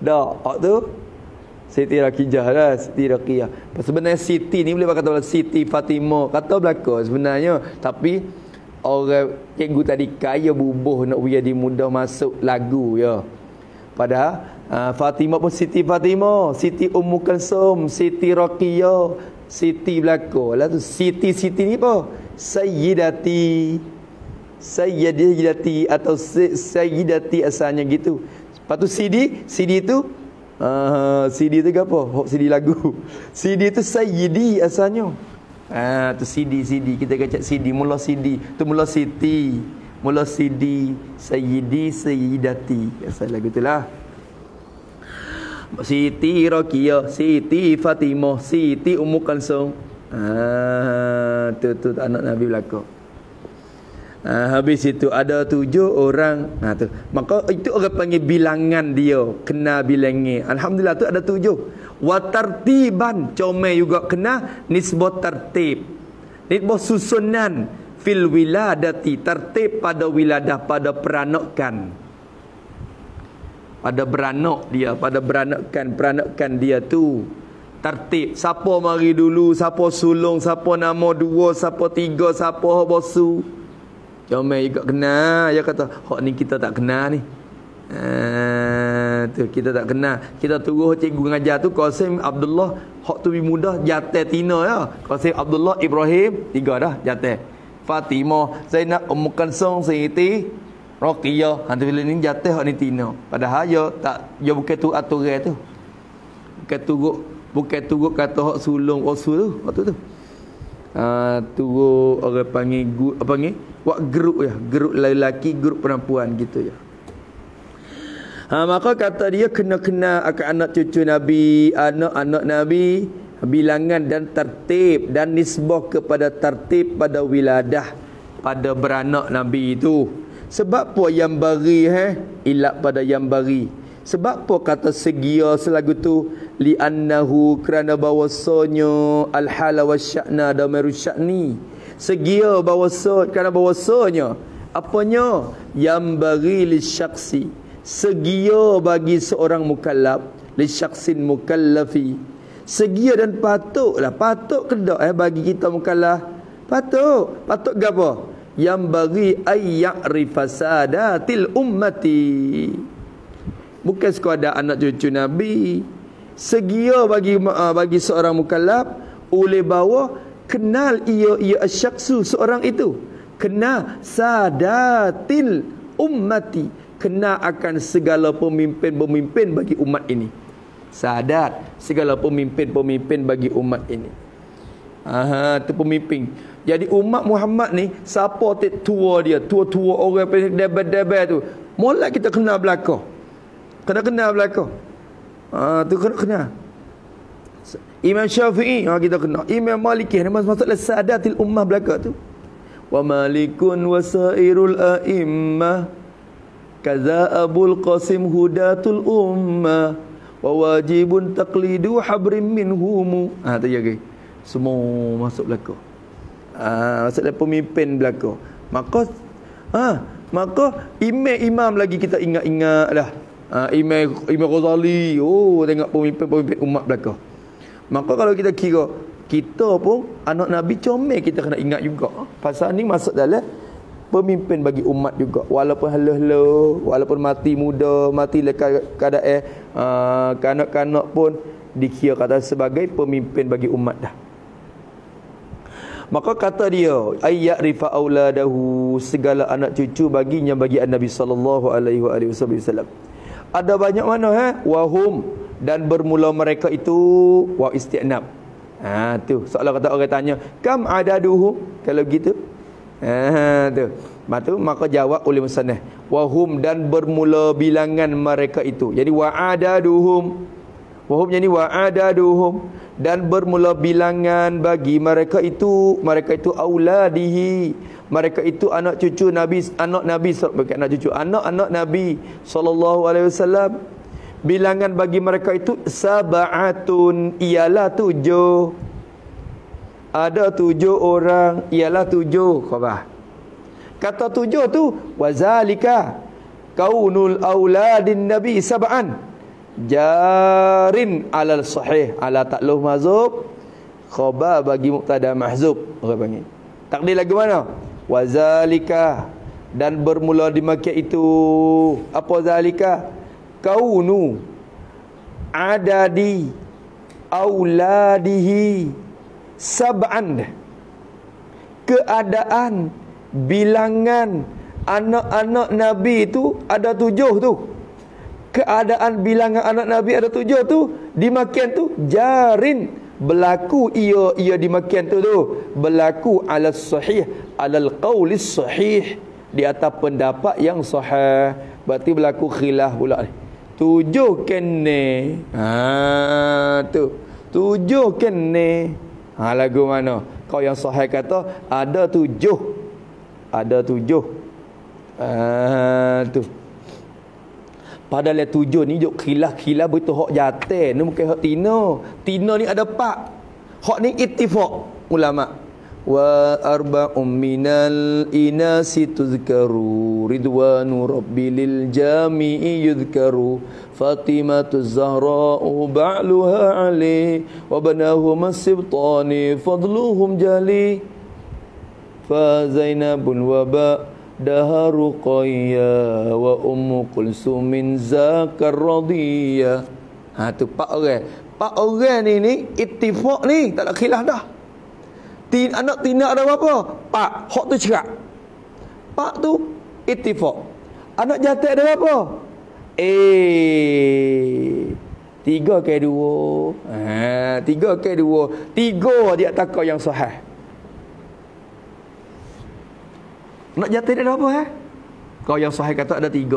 Tak. Hak tu Siti Rakijah lah, Siti Rakiyah. Sebenarnya Siti ni boleh kata Siti Fatimah, kata belaka sebenarnya. Tapi orang cikgu tadi kaya bubuh nak jadi mudah masuk lagu ya. Padahal Fatimah pun Siti Fatimah, Siti Ummu Kalsum, Siti Rakiyah, Siti belaka. Lah tu Siti ni apa? Sayyidati. Sayyidati atau Sayyidati asalnya gitu. Lepas tu CD tu CD tu apa? CD lagu. CD tu Sayyidi asalnya. Tu CD kita kacak CD, mula CD tu mula Siti, mula CD Sayyidi Sayyidati asal lagu tu lah. Siti Rakiyah, Siti Fatimah, Siti Ummu Kalsum. Tu anak Nabi belaka. Habis itu ada 7 orang. Tu. Maka itu orang panggil bilangan dia, kena bilangnya. Alhamdulillah tu ada 7. Wa tartiban, comel juga kena nisbah tertib. Nisbah susunan fil wiladati, tertib pada wiladah, pada peranakan. Pada peranakan dia tu. Tertib. Siapa mari dulu, siapa sulung, siapa nama 2, siapa 3, siapa bosu. Comel juga kena. Dia kata, hak ni kita tak kena ni. Tu kita tak kena. Kita tunggu cikgu ngajar tu Qasim Abdullah, hak tu lebih mudah jatuh tina ya. Qasim Abdullah Ibrahim 3 dah jatuh. Fatimah, Zainab, Ummu Kalsum, Siti Rakiyah. Hantu bila ni jatuh hak ni tina. Padahal dia bukan tu aturan tu. Bukan turut kata hak sulung rasul tu waktu tu. Turut orang panggil buat grup ya, grup lelaki, grup perempuan gitu ya. Maka kata dia kena akan anak cucu Nabi, anak-anak Nabi, bilangan dan tertib dan nisbah kepada tertib pada wiladah, pada beranak Nabi itu. Sebab apa yang bari ilak pada yang bari. Sebab apa kata segia selagu tu li'annahu kerana bahawasanya al-hala wasya'na damiru sya'ni. Segia kerana bahawasanya apanya yang bagi li syaksi, segia bagi seorang mukallaf, li syaksin mukallafi. Segia dan patut ke tak bagi kita mukallaf? Patut gapo? Yang bagi ayya'rifa sadatil ummati. Bukan sekadar anak cucu Nabi. Segia bagi seorang mukallaf oleh bawa kenal ia asyaksu seorang itu. Kena sadatil ummati, kena akan segala pemimpin-pemimpin bagi umat ini. Sadat, segala pemimpin-pemimpin bagi umat ini. Tu pemimpin. Jadi umat Muhammad ni siapa tua dia, tua-tua orang debat-debat tu, molek kita kenal belaka. Kena belaka. Tu kena. Imam Syafi'i kita kena. Imam Maliki maksudnya sadatil ummah belaka tu. Wa malikun wasairul a'immah kaza Abul Qasim hudatul ummah wa wajibun taqlidu habrim minhum. Tu jaga. Semua masuk belaka. Maksudnya pemimpin belaka. Maka imam lagi kita ingat-ingat lah. Imam Ghazali, tengok pemimpin umat belaka. Maka kalau kita kira, kita pun anak Nabi comel kita kena ingat juga. Pasal ni masuk dalam pemimpin bagi umat juga. Walaupun haluh-haluh, walaupun mati muda, mati keadaan kanak-kanak pun dikira kata sebagai pemimpin bagi umat dah. Maka kata dia, ayya'rifa auladahu, segala anak cucu baginya bagi Nabi sallallahu alaihi wasallam. Ada banyak mana wahum, dan bermula mereka itu wa isti'nab. Tu soalan kata orang tanya, kam adaduhum, kalau gitu. Tu maka jawab oleh musannaf, wahum, dan bermula bilangan mereka itu. Jadi wa adaduhum, wahum jadi wa adaduhum, dan bermula bilangan bagi mereka itu auladihi, mereka itu anak cucu Nabi, bukan anak cucu, anak Nabi sallallahu alaihi wasallam. Bilangan bagi mereka itu sab'atun, ialah 7. Ada 7 orang, ialah 7. Khabar. Kata 7 tu wazalika kaunul auladin nabi sab'an. jarin alal sahih, ala ta'luh mazhub, khabar bagi mubtada mahzub, orang panggil. Takdir lagu mana? Wazalika, dan bermula di Makkah itu apa zalika? Kaunu adadi auladihi sab'an, keadaan bilangan anak-anak Nabi itu ada 7 tu. Keadaan bilangan anak Nabi ada 7 tu di Makkah tu jarin, berlaku ia di Makkah tu berlaku ala sahih, alal qaulis sahih, di atas pendapat yang sahih. Berarti berlaku khilaf pula ni. 7 kene. Tu 7 kene. Lagu mana? Kau yang sahih kata ada 7. Ada 7. Tu. Padahal 7 ni jok khilaf betul hak jatuh. Ni bukan hak tino. Tino ni ada 4. Hak ni ittifaq ulama. Wa arba'um minal inasi tuzkaru ridwanu rabbil jami'i yuzkaru Fatimatu Zahra'u ba'luha Ali wa banahum as-sibtani fadluhum jali fa Zainabun wa ba'daha Ruqayyah wa Ummu Kulsumin zakar radiyah. Tu 4 orang. 4 orang ni ittifaq ni, tak ada khilaf dah. Anak tina ada berapa? 4. Hak tu cerak. 4 tu ittifaq. Anak jatuh ada berapa? 3 ke 2. 3 ke 2. 3 dia tak kau yang sahih. Anak jatuh ada berapa Kau yang sahih kata ada 3.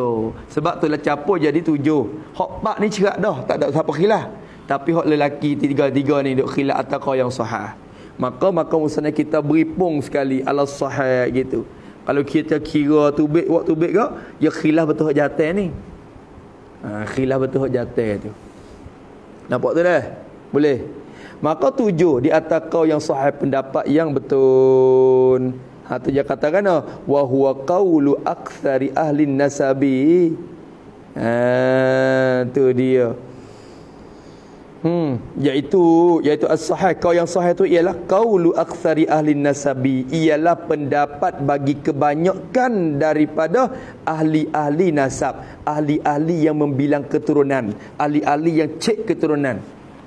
Sebab tu lah capur jadi 7. Hak 4 ni cerak dah, tak ada siapa khilaf. Tapi hak lelaki 3 ni duk khilaf atas kau yang sahih. Maka musnah kita beri pung sekali ala sahih gitu. Kalau kita kira tubik waktu tubik ke, ya khilaf betul hak jatuh ni. Khilaf betul hak jatuh tu. Nampak tu dah? Boleh. Maka 7 di atas kau yang sahih pendapat yang betul. Tu dia katakan wa huwa qaulu aktsari ahli nasabi. Tu dia. Iaitu as-sahih. Kau yang sahih tu ialah qaulu aktsari ahli nasabi, ialah pendapat bagi kebanyakan daripada ahli-ahli nasab, ahli-ahli yang membilang keturunan, ahli-ahli yang cek keturunan.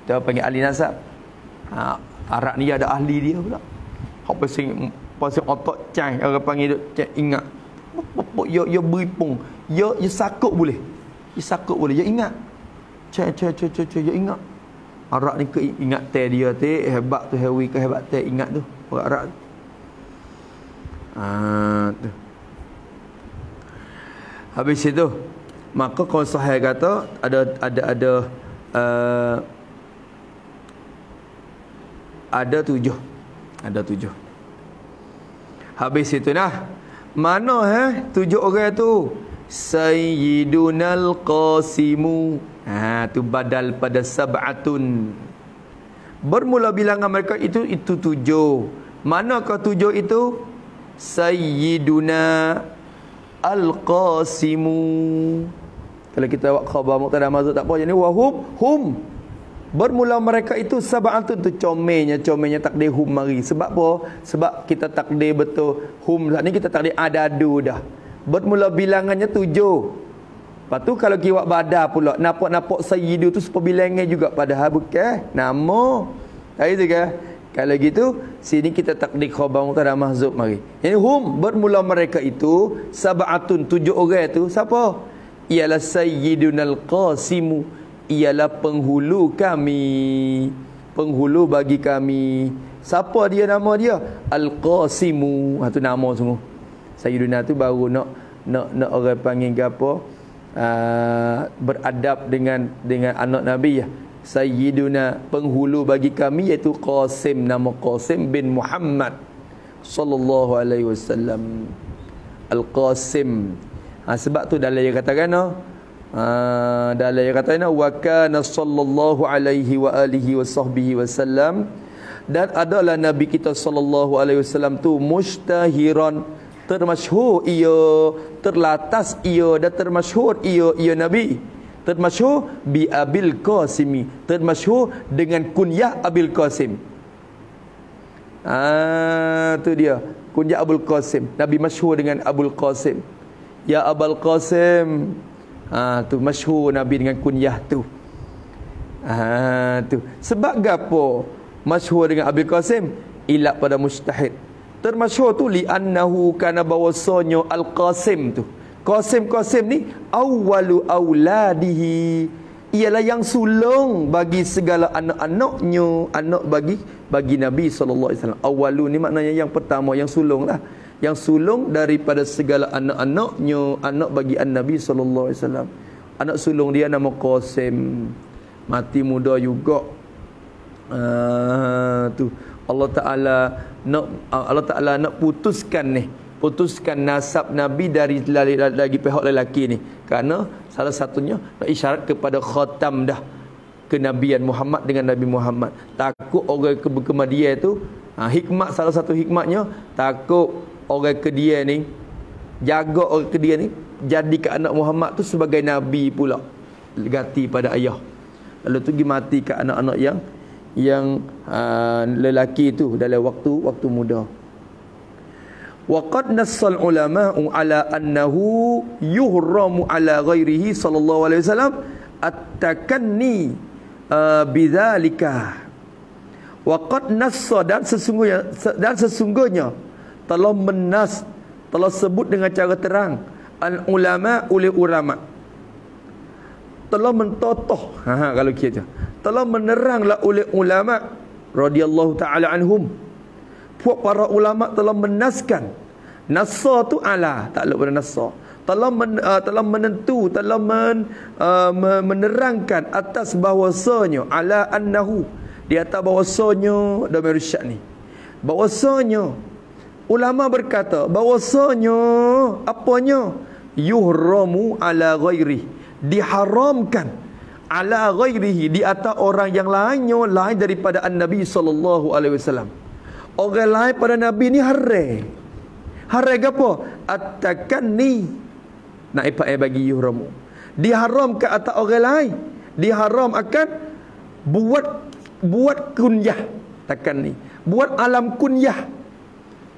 Kita panggil ahli nasab. Arab ni ada ahli dia pula. Hak pasing otak cai, orang panggil cek ingat. Ya beri pung. Ya sakut boleh. Ya sakut boleh. Ya ingat. Cek ya ingat. Arak ni ingat teh dia teh hebat tu, hewi ke hebat teh ingat tu orang Arab tu. Tu. Habis itu maka kau sahih kata ada 7. Ada 7. Habis itu mana 7 orang tu? Sayyidunal Qasimu. Tu badal pada sab'atun. Bermula bilangan mereka itu 7. Manakah 7 itu? Sayyiduna Al-Qasimu. Kalau kita buat khabar mubtada mazhub tak apa, jadi hum. Bermula mereka itu sab'atun tu comelnya takdir hum mari. Sebab apa? Sebab kita takdir betul hum. Saat ni kita takdir adadu dah. Bermula bilangannya 7. Lepas tu kalau kiwak badar pula, nampak sayyidu tu seperbilangan juga, padahal bukan nama. Itu kan? Kalau gitu, sini kita takdir khabar mubtada mahzub mari. Jadi hum, bermula mereka itu sab'atun, 7 orang tu siapa? Ialah Sayyidunal Qasimu, ialah penghulu kami, penghulu bagi kami. Siapa dia nama dia? Al-Qasimu. Tu nama semua. Sayyiduna tu baru nak orang panggil ke apa? Beradab dengan anak Nabi ya. Sayyiduna, penghulu bagi kami, iaitu Qasim, nama Qasim bin Muhammad sallallahu alaihi wasallam. Al-Qasim. Sebab tu dalam dia katakan dalam dia katakan wa kana sallallahu alaihi wa alihi wasahbihi wasallam, dan adalah Nabi kita sallallahu alaihi wasallam tu mustahiran, termasyhur ia, terlatas ia dan termasyhur ia Nabi, termasyhur bi Abil Qasimi, termasyhur dengan kunyah Abil Qasim. Tu dia kunyah Abul Qasim. Nabi masyhur dengan Abul Qasim. Ya Abul Qasim. Tu masyhur Nabi dengan kunyah tu. Tu sebab gapo masyhur dengan Abul Qasim? Ilat pada mujtahid. Termasyhur tu li annahu kana bawasanya Al-Qasim tu. Qasim ni awwalu auladihi, ialah yang sulung bagi segala anak-anaknya, anak bagi Nabi SAW. Awalu ni maknanya yang pertama, yang sulung lah, yang sulung daripada segala anak-anaknya, anak bagi Nabi SAW. Anak sulung dia nama Qasim, mati muda juga. Tu Allah Ta'ala nak putuskan nasab Nabi dari pihak lelaki ni, kerana salah satunya nak isyarat kepada khatam dah kenabian Muhammad dengan Nabi Muhammad. Takut orang ke dia tu, hikmat, salah satu hikmatnya takut orang ke dia ni, jaga orang ke dia ni jadikan anak Muhammad tu sebagai nabi pula, ganti pada ayah, lalu tu pergi mati ke anak-anak yang lelaki tu dalam waktu muda. Waqad nassal ulama'u ala annahu yuhramu ala ghairihi sallallahu alaihi wasallam at-takanni bidzalika. Waqad nassa, dan sesungguhnya telah sebut dengan cara terang al ulama oleh ulama, telah mentotoh, kalau kita telah meneranglah oleh ulama radhiyallahu taala anhum. Puak para ulama telah menaskan. Nassa tu ala, takluk pada nassa. Telah menentu, telah menerangkan atas bahawasanya, ala annahu, di atas bahawasanya Damir Syad ni, bahawasanya ulama berkata bahawasanya apanya, yuhramu ala ghairi, diharamkan ala ghairihi, di atas orang yang lainnya, lain daripada An-Nabi sallallahu alaihi wasallam. Orang lain pada Nabi ni haram. Haram apa? At-takanni. Nak ipak bagi yuhramu. Diharam ke atas orang lain. Diharam akan buat kunyah. Takanni. Buat alam kunyah.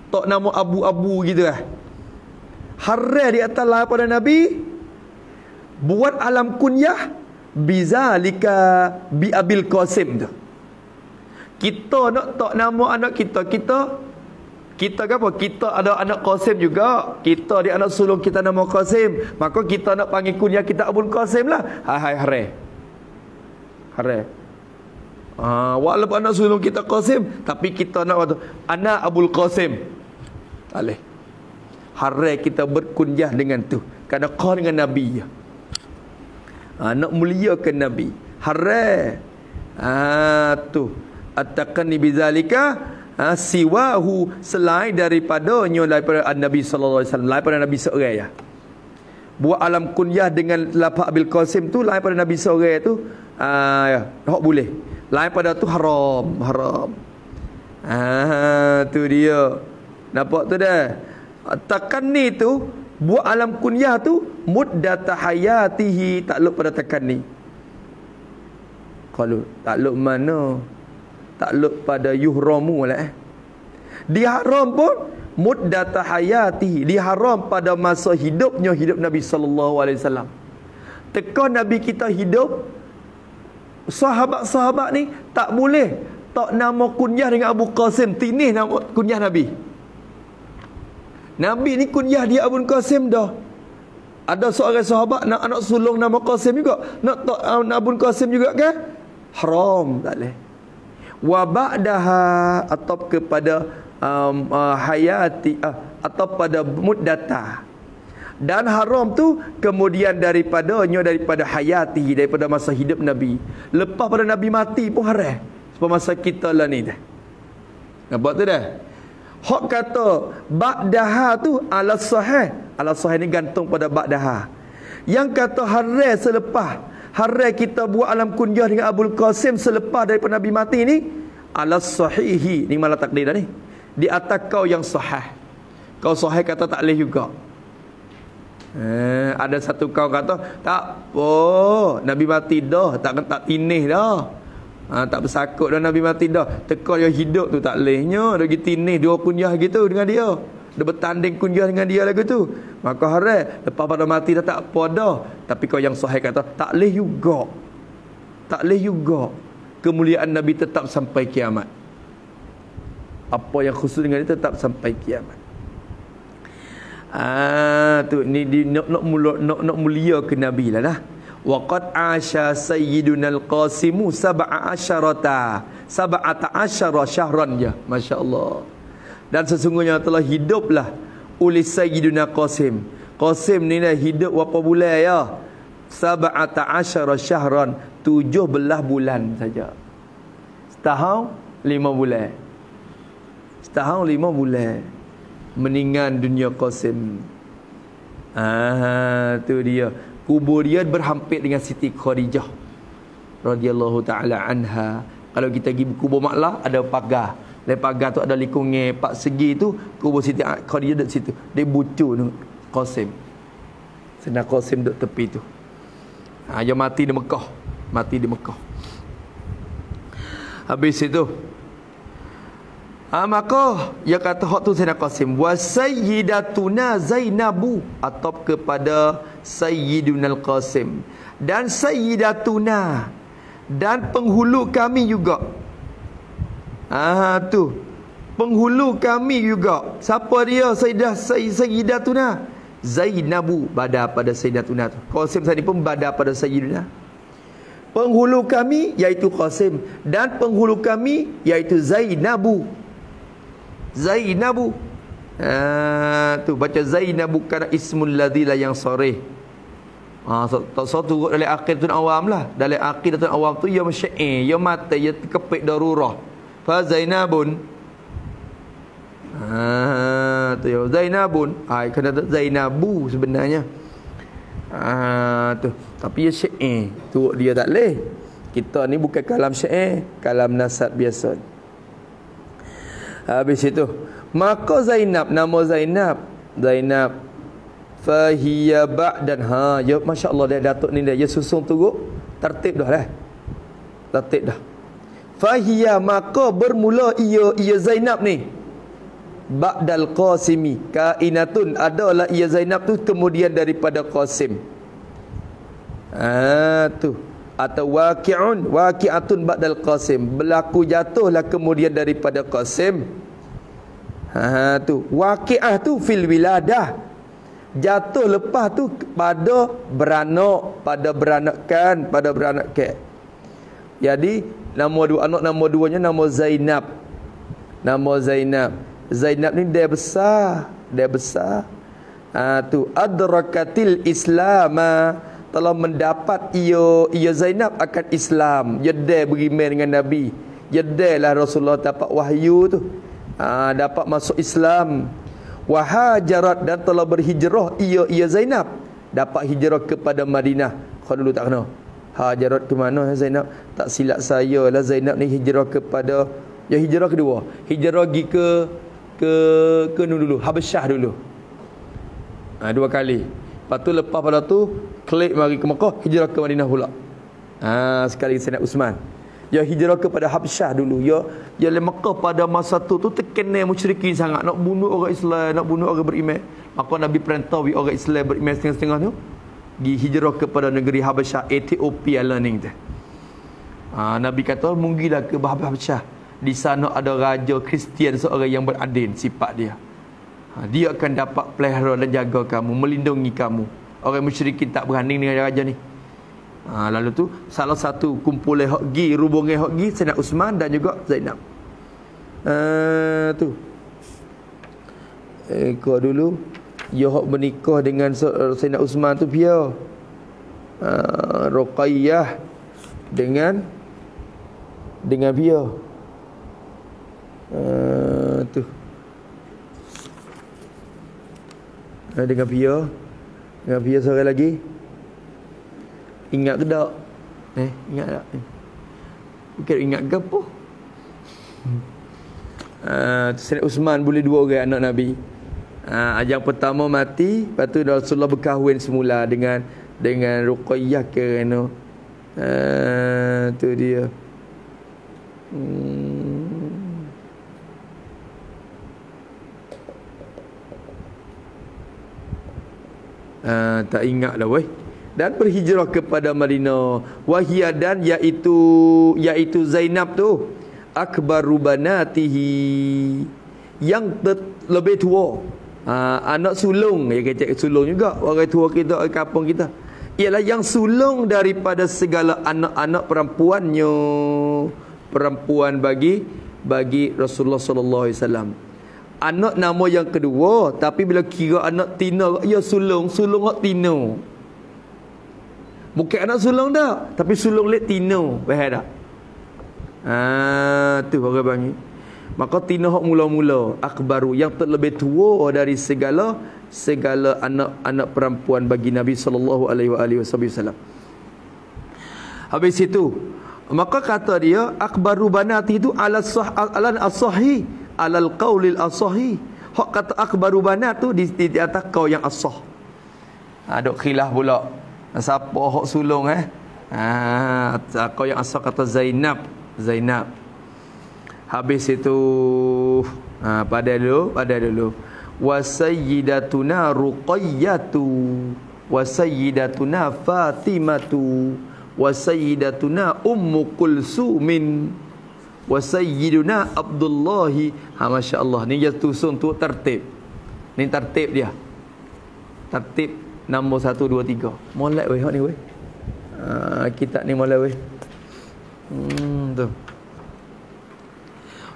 Tak nama abu-abu gitu lah. Haram di atas lain pada Nabi. Buat alam kunyah. Bizalika bi Abil Qasim tu. Kita nak tak nama anak kita apa? Kita ada anak Qasim juga. Kita di anak sulung kita nama Qasim. Maka kita nak panggil kunyah kita Abul Qasim lah. Hai hare. Walaupun anak sulung kita Qasim, tapi kita nak waktu anak Abul Qasim. Tak boleh. Hare kita berkunyah dengan tu. Kerana kau dengan Nabi. Nak muliakan Nabi. Hare. Tu. At-takanni bizalika siwahu, selain daripadanya, daripada Nabi sallallahu alaihi wasallam, daripada Nabi seorang ya. Buat alam kunyah dengan lafaz Abil Qasim tu, daripada Nabi seorang tu ya, tak boleh. Lain pada tu haram. Tu dia. Nampak tu dah. Takanni tu, buat alam kunyah tu muddat hayatihi, takluk pada takanni. Kalau takluk mana? Takluk pada yuhramu lah. Diharam pun muddat hayati, diharam pada masa hidup Nabi sallallahu alaihi wasallam. Teka Nabi kita hidup, sahabat-sahabat ni tak boleh tak nama kunyah dengan Abu Qasim, tinih nama kunyah Nabi. Nabi ni kunyah dia Abu Qasim dah. Ada seorang sahabat nak anak sulung nama Qasim juga, nak tak Abu Qasim juga kan? Haram, tak boleh. Wa ba'daha, atau kepada hayati, atau pada muddata. Dan haram tu kemudian daripada hayati, daripada masa hidup Nabi. Lepas pada Nabi mati pun haram. Sebab masa kita lah ni dah. Nampak tu dah. Hak kata ba'daha tu ala sahih. Ala sahih ni gantung pada ba'daha. Yang kata haram selepas, haram kita buat alam kunyah dengan Abul Qasim selepas daripada Nabi mati ni, ala sahihi, ni malah takdir dah ni, di atas kau yang sahih. Kau sahih kata tak boleh juga. Ada satu kaum kata, tak apa, Nabi mati dah, tak tinih dah. Tak bersakut dah Nabi mati dah. Teka dia hidup tu tak lehnya, dia pergi tinih dua kunyah gitu dengan dia. Dia bertanding kunyah dengan dia lagu tu. Maka harai, lepas pada mati dah tak apa dah. Tapi kau yang sahih kata, tak leh juga. Tak leh juga. Kemuliaan Nabi tetap sampai kiamat. Apa yang khusus dengan dia tetap sampai kiamat. Tu ni nak mulia ke Nabi lah dah. Waqad asha sayyiduna al-Qasim sab'ata asyara syahran ya. Masya-Allah. Dan sesungguhnya telah hiduplah oleh Sayyiduna Qasim. Qasim ni dah hidup berapa bulan ya? Sab'ata asyara syahran, 17 bulan saja. Setahun 5 bulan. Setahun 5 bulan. Meninggal dunia Qasim. Tu dia. Kubur dia berhampir dengan Siti Khadijah radhiyallahu taala anha. Kalau kita pergi kubur Maklah ada pagar. Lepas pagar tu ada likungnya 4 segi tu, kubur Siti Khadijah dekat situ. Dia bucu tu Qasim. Sedang Qasim duduk tepi tu. Dia mati di Mekah. Mati di Mekah. Habis itu maka dia kata hak tu Sayyidina Qasim wa sayyidatuna Zainabu, atau kepada Sayyiduna Al-Qasim dan sayyidatuna, dan penghulu kami juga. Tu penghulu kami juga. Siapa dia? Sayyidatuna Zainabu, badar pada Sayyidatuna tu. Qasim tadi pun badar pada Sayyiduna. Penghulu kami iaitu Qasim, dan penghulu kami iaitu Zainabu. Zainabu. Tu baca Zainabu kerana ismul ladzi la yang sarih. Satu dalam aqidatul awam lah. Dalam aqidatul awam tu ya masyair, ya mata, ya kepek darurah. Fa Zainabun. Tu ya Zainabun. Kena Zainabu sebenarnya. Tu. Tapi ya syair. Tu dia tak leh. Kita ni bukan kalam syair, kalam nasab biasa. Habis itu, maka Zainab, nama Zainab fahiya ba'dan ya masya-Allah dia datuk ni dia susun turut tertib dah lah. Tertib dah. Fahiya, maka bermula ia Zainab ni ba'dal Qasimi, kainatun, adalah ia Zainab tu kemudian daripada Qasim. Tu atau waqi'atun ba'dal Qasim, berlaku jatuhlah kemudian daripada Qasim. Tu waqi'ah tu fil wiladah, jatuh lepas tu pada beranak, pada beranakan. Jadi nama dua anak, nama duanya nama Zainab. Nama Zainab ni dia besar. Tu adrakatil islama, telah mendapat ia Zainab akan Islam. Dia beriman dengan Nabi. Dia lah Rasulullah dapat wahyu tu. Dapat masuk Islam. Wahajarat, dan telah berhijrah ia Zainab, dapat hijrah kepada Madinah. Kau dulu tak kenal hajarat ke mana Zainab? Tak silap saya lah Zainab ni hijrah kepada, hijrah kedua. Hijrah pergi ke dulu Habasyah dulu. 2 kali. Lepas tu lepas pada tu klik mari ke Mekah, hijrah ke Madinah pula. Sekali Sayyidina Uthman. Dia hijrah kepada Habsyah dulu. Dia le Mekah pada masa tu terkenal musyrikin sangat, nak bunuh orang Islam, nak bunuh orang beriman. Maka Nabi perintah orang Islam beriman setengah-setengah tu pergi hijrah kepada negeri Habsyah, Ethiopia lah ni kita. Nabi kata munggilah ke Habsyah. Di sana ada raja Kristian seorang yang beradil sifat dia. Dia akan dapat pelihara dan jaga kamu, melindungi kamu. Orang musyrikin tak berani dengan raja ni. Lalu tu salah satu kumpulan hokgi, rubungan hokgi Sayyidina Uthman dan juga Zainab. Tu kau dulu dia hok menikah dengan Sayyidina Uthman tu dia Ruqayyah dengan dia tu dengan dia seorang lagi. Ingat ke tak? Ingat tak? Bukan ingat ke apa? Sayyidina Uthman boleh 2 orang anak Nabi. Yang pertama mati, lepas tu Rasulullah berkahwin semula dengan Ruqayyah kerana tu dia. Tak ingat dah weh. Dan berhijrah kepada Madinah. Wahia dan iaitu Zainab tu akbaru banatihi, yang lebih tua. Anak sulung, ya kata sulung juga orang tua kita di kampung kita. Ialah yang sulung daripada segala anak-anak perempuannya. Perempuan bagi Rasulullah sallallahu alaihi wasallam. Anak nama yang kedua, tapi bila kira anak tina, ya sulung hak tina. Bukan anak sulung dah, tapi sulung lek tina, faham tak? Tu orang panggil. Maka tina hak mula-mula akbaru, yang terlebih tua dari segala anak-anak perempuan bagi Nabi sallallahu alaihi wasallam. Habis itu, maka kata dia akbaru banati itu alal as-sahih, alal qaulil as-sahih. Hak kata akbaru banat tu di atas kau yang as-sah. Ada khilaf pula. Siapa hak sulung kau yang as-sah kata Zainab. Habis itu pada dulu wa sayyidatuna Ruqayyatu wa sayyidatuna Fatimatu wa sayyidatuna Ummu Kulsumin wa sayyiduna Abdullahi. Masya-Allah, ni dia susun tu tertib. Ni tertib dia. Tertib nombor 1 2 3. Molek weh hak ni weh. Kitab ni molek weh. Tu.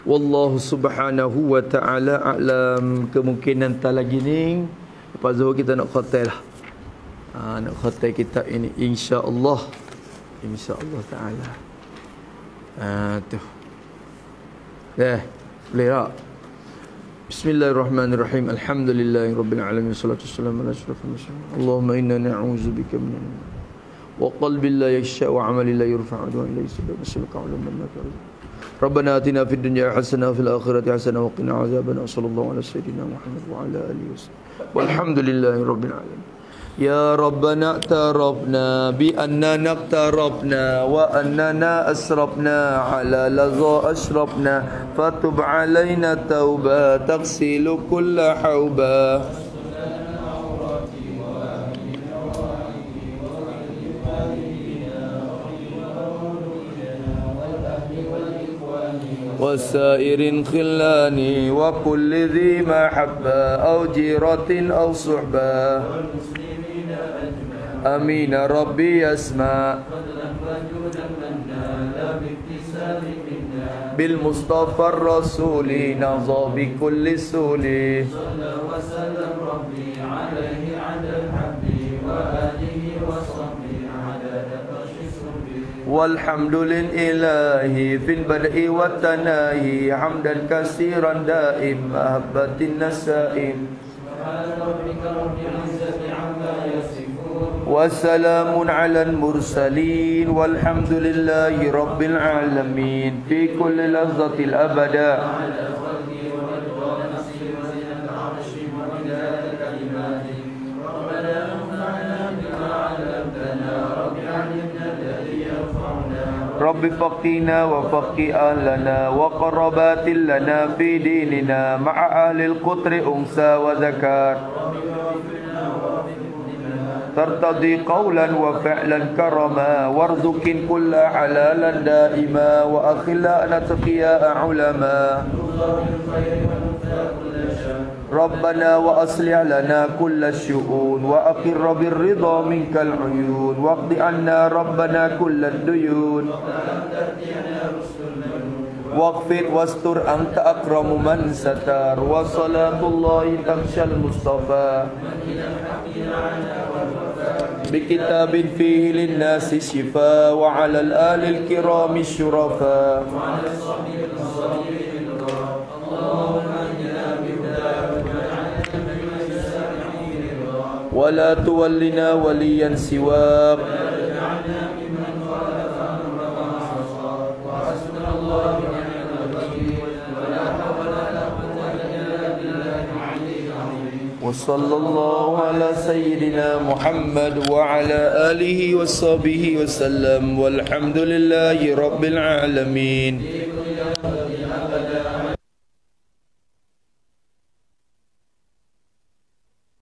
Wallahu subhanahu wa ta'ala a'lam. Kemungkinan tak lagi ni lepas zuhur kita nak khatam lah. Nak khatam kitab ini insya-Allah. Insya-Allah taala. Tu. Boleh tak? Bismillahirrahmanirrahim. Alhamdulillahirabbil alamin. Wassalatu wassalamu ala asyrafil mursalin. Allahumma inna na'udzubika minan wa qalbin la yakhsha wa 'amalin la yurfa'u wa la yusabbihu nas'aluka 'ilman nafi'an. Rabbana atina fid dunya hasanah wa fil akhirati hasanah wa qina adzabannar. Sallallahu ala sayyidina Muhammad wa ala alihi wasallam. Walhamdulillahirabbil alamin. Ya Rabbana a'tarafna bi annana aqtarafna wa annana asrafna ala laza ashrafna fatub alaina tauba taghsilu kulla hauba wasairin khillani wa kulli dhi mahabba aw jiratin aw suhba. Amin Rabbi asma bil Mustafa Rasuli naza bi kulli suli walhamdulil ilahi fil bad'i wat tanahi hamdan katsiran daim mahabbatin nasaim wassalamun alal mursalin walhamdulillahi rabbil alamin fi kulli lazzatil abada. Rabbi faqina wa faqi ahlana wa qarabatil lana fi dinina ma'a ahlil qutri unsa wa zakar tartadi qawlan wa fi'lan karama warzukin kulla halalan daima wa akhilana taqiya ulama Rabbana wa aslih lana kulla syu'un wa aqirra birridha minkal uyun waqdi anna Rabbana kulla duyun waqfid wastur anta akramu man satar wa salatullahi takshal mustafa bikitabin fihi linnasi shifa wa alal alil kirami syurafa wa la tuwallina waliyan siwak sallallahu ala sayyidina Muhammad wa ala alihi wa sahbihi wa sallam walhamdulillahi rabbil alamin.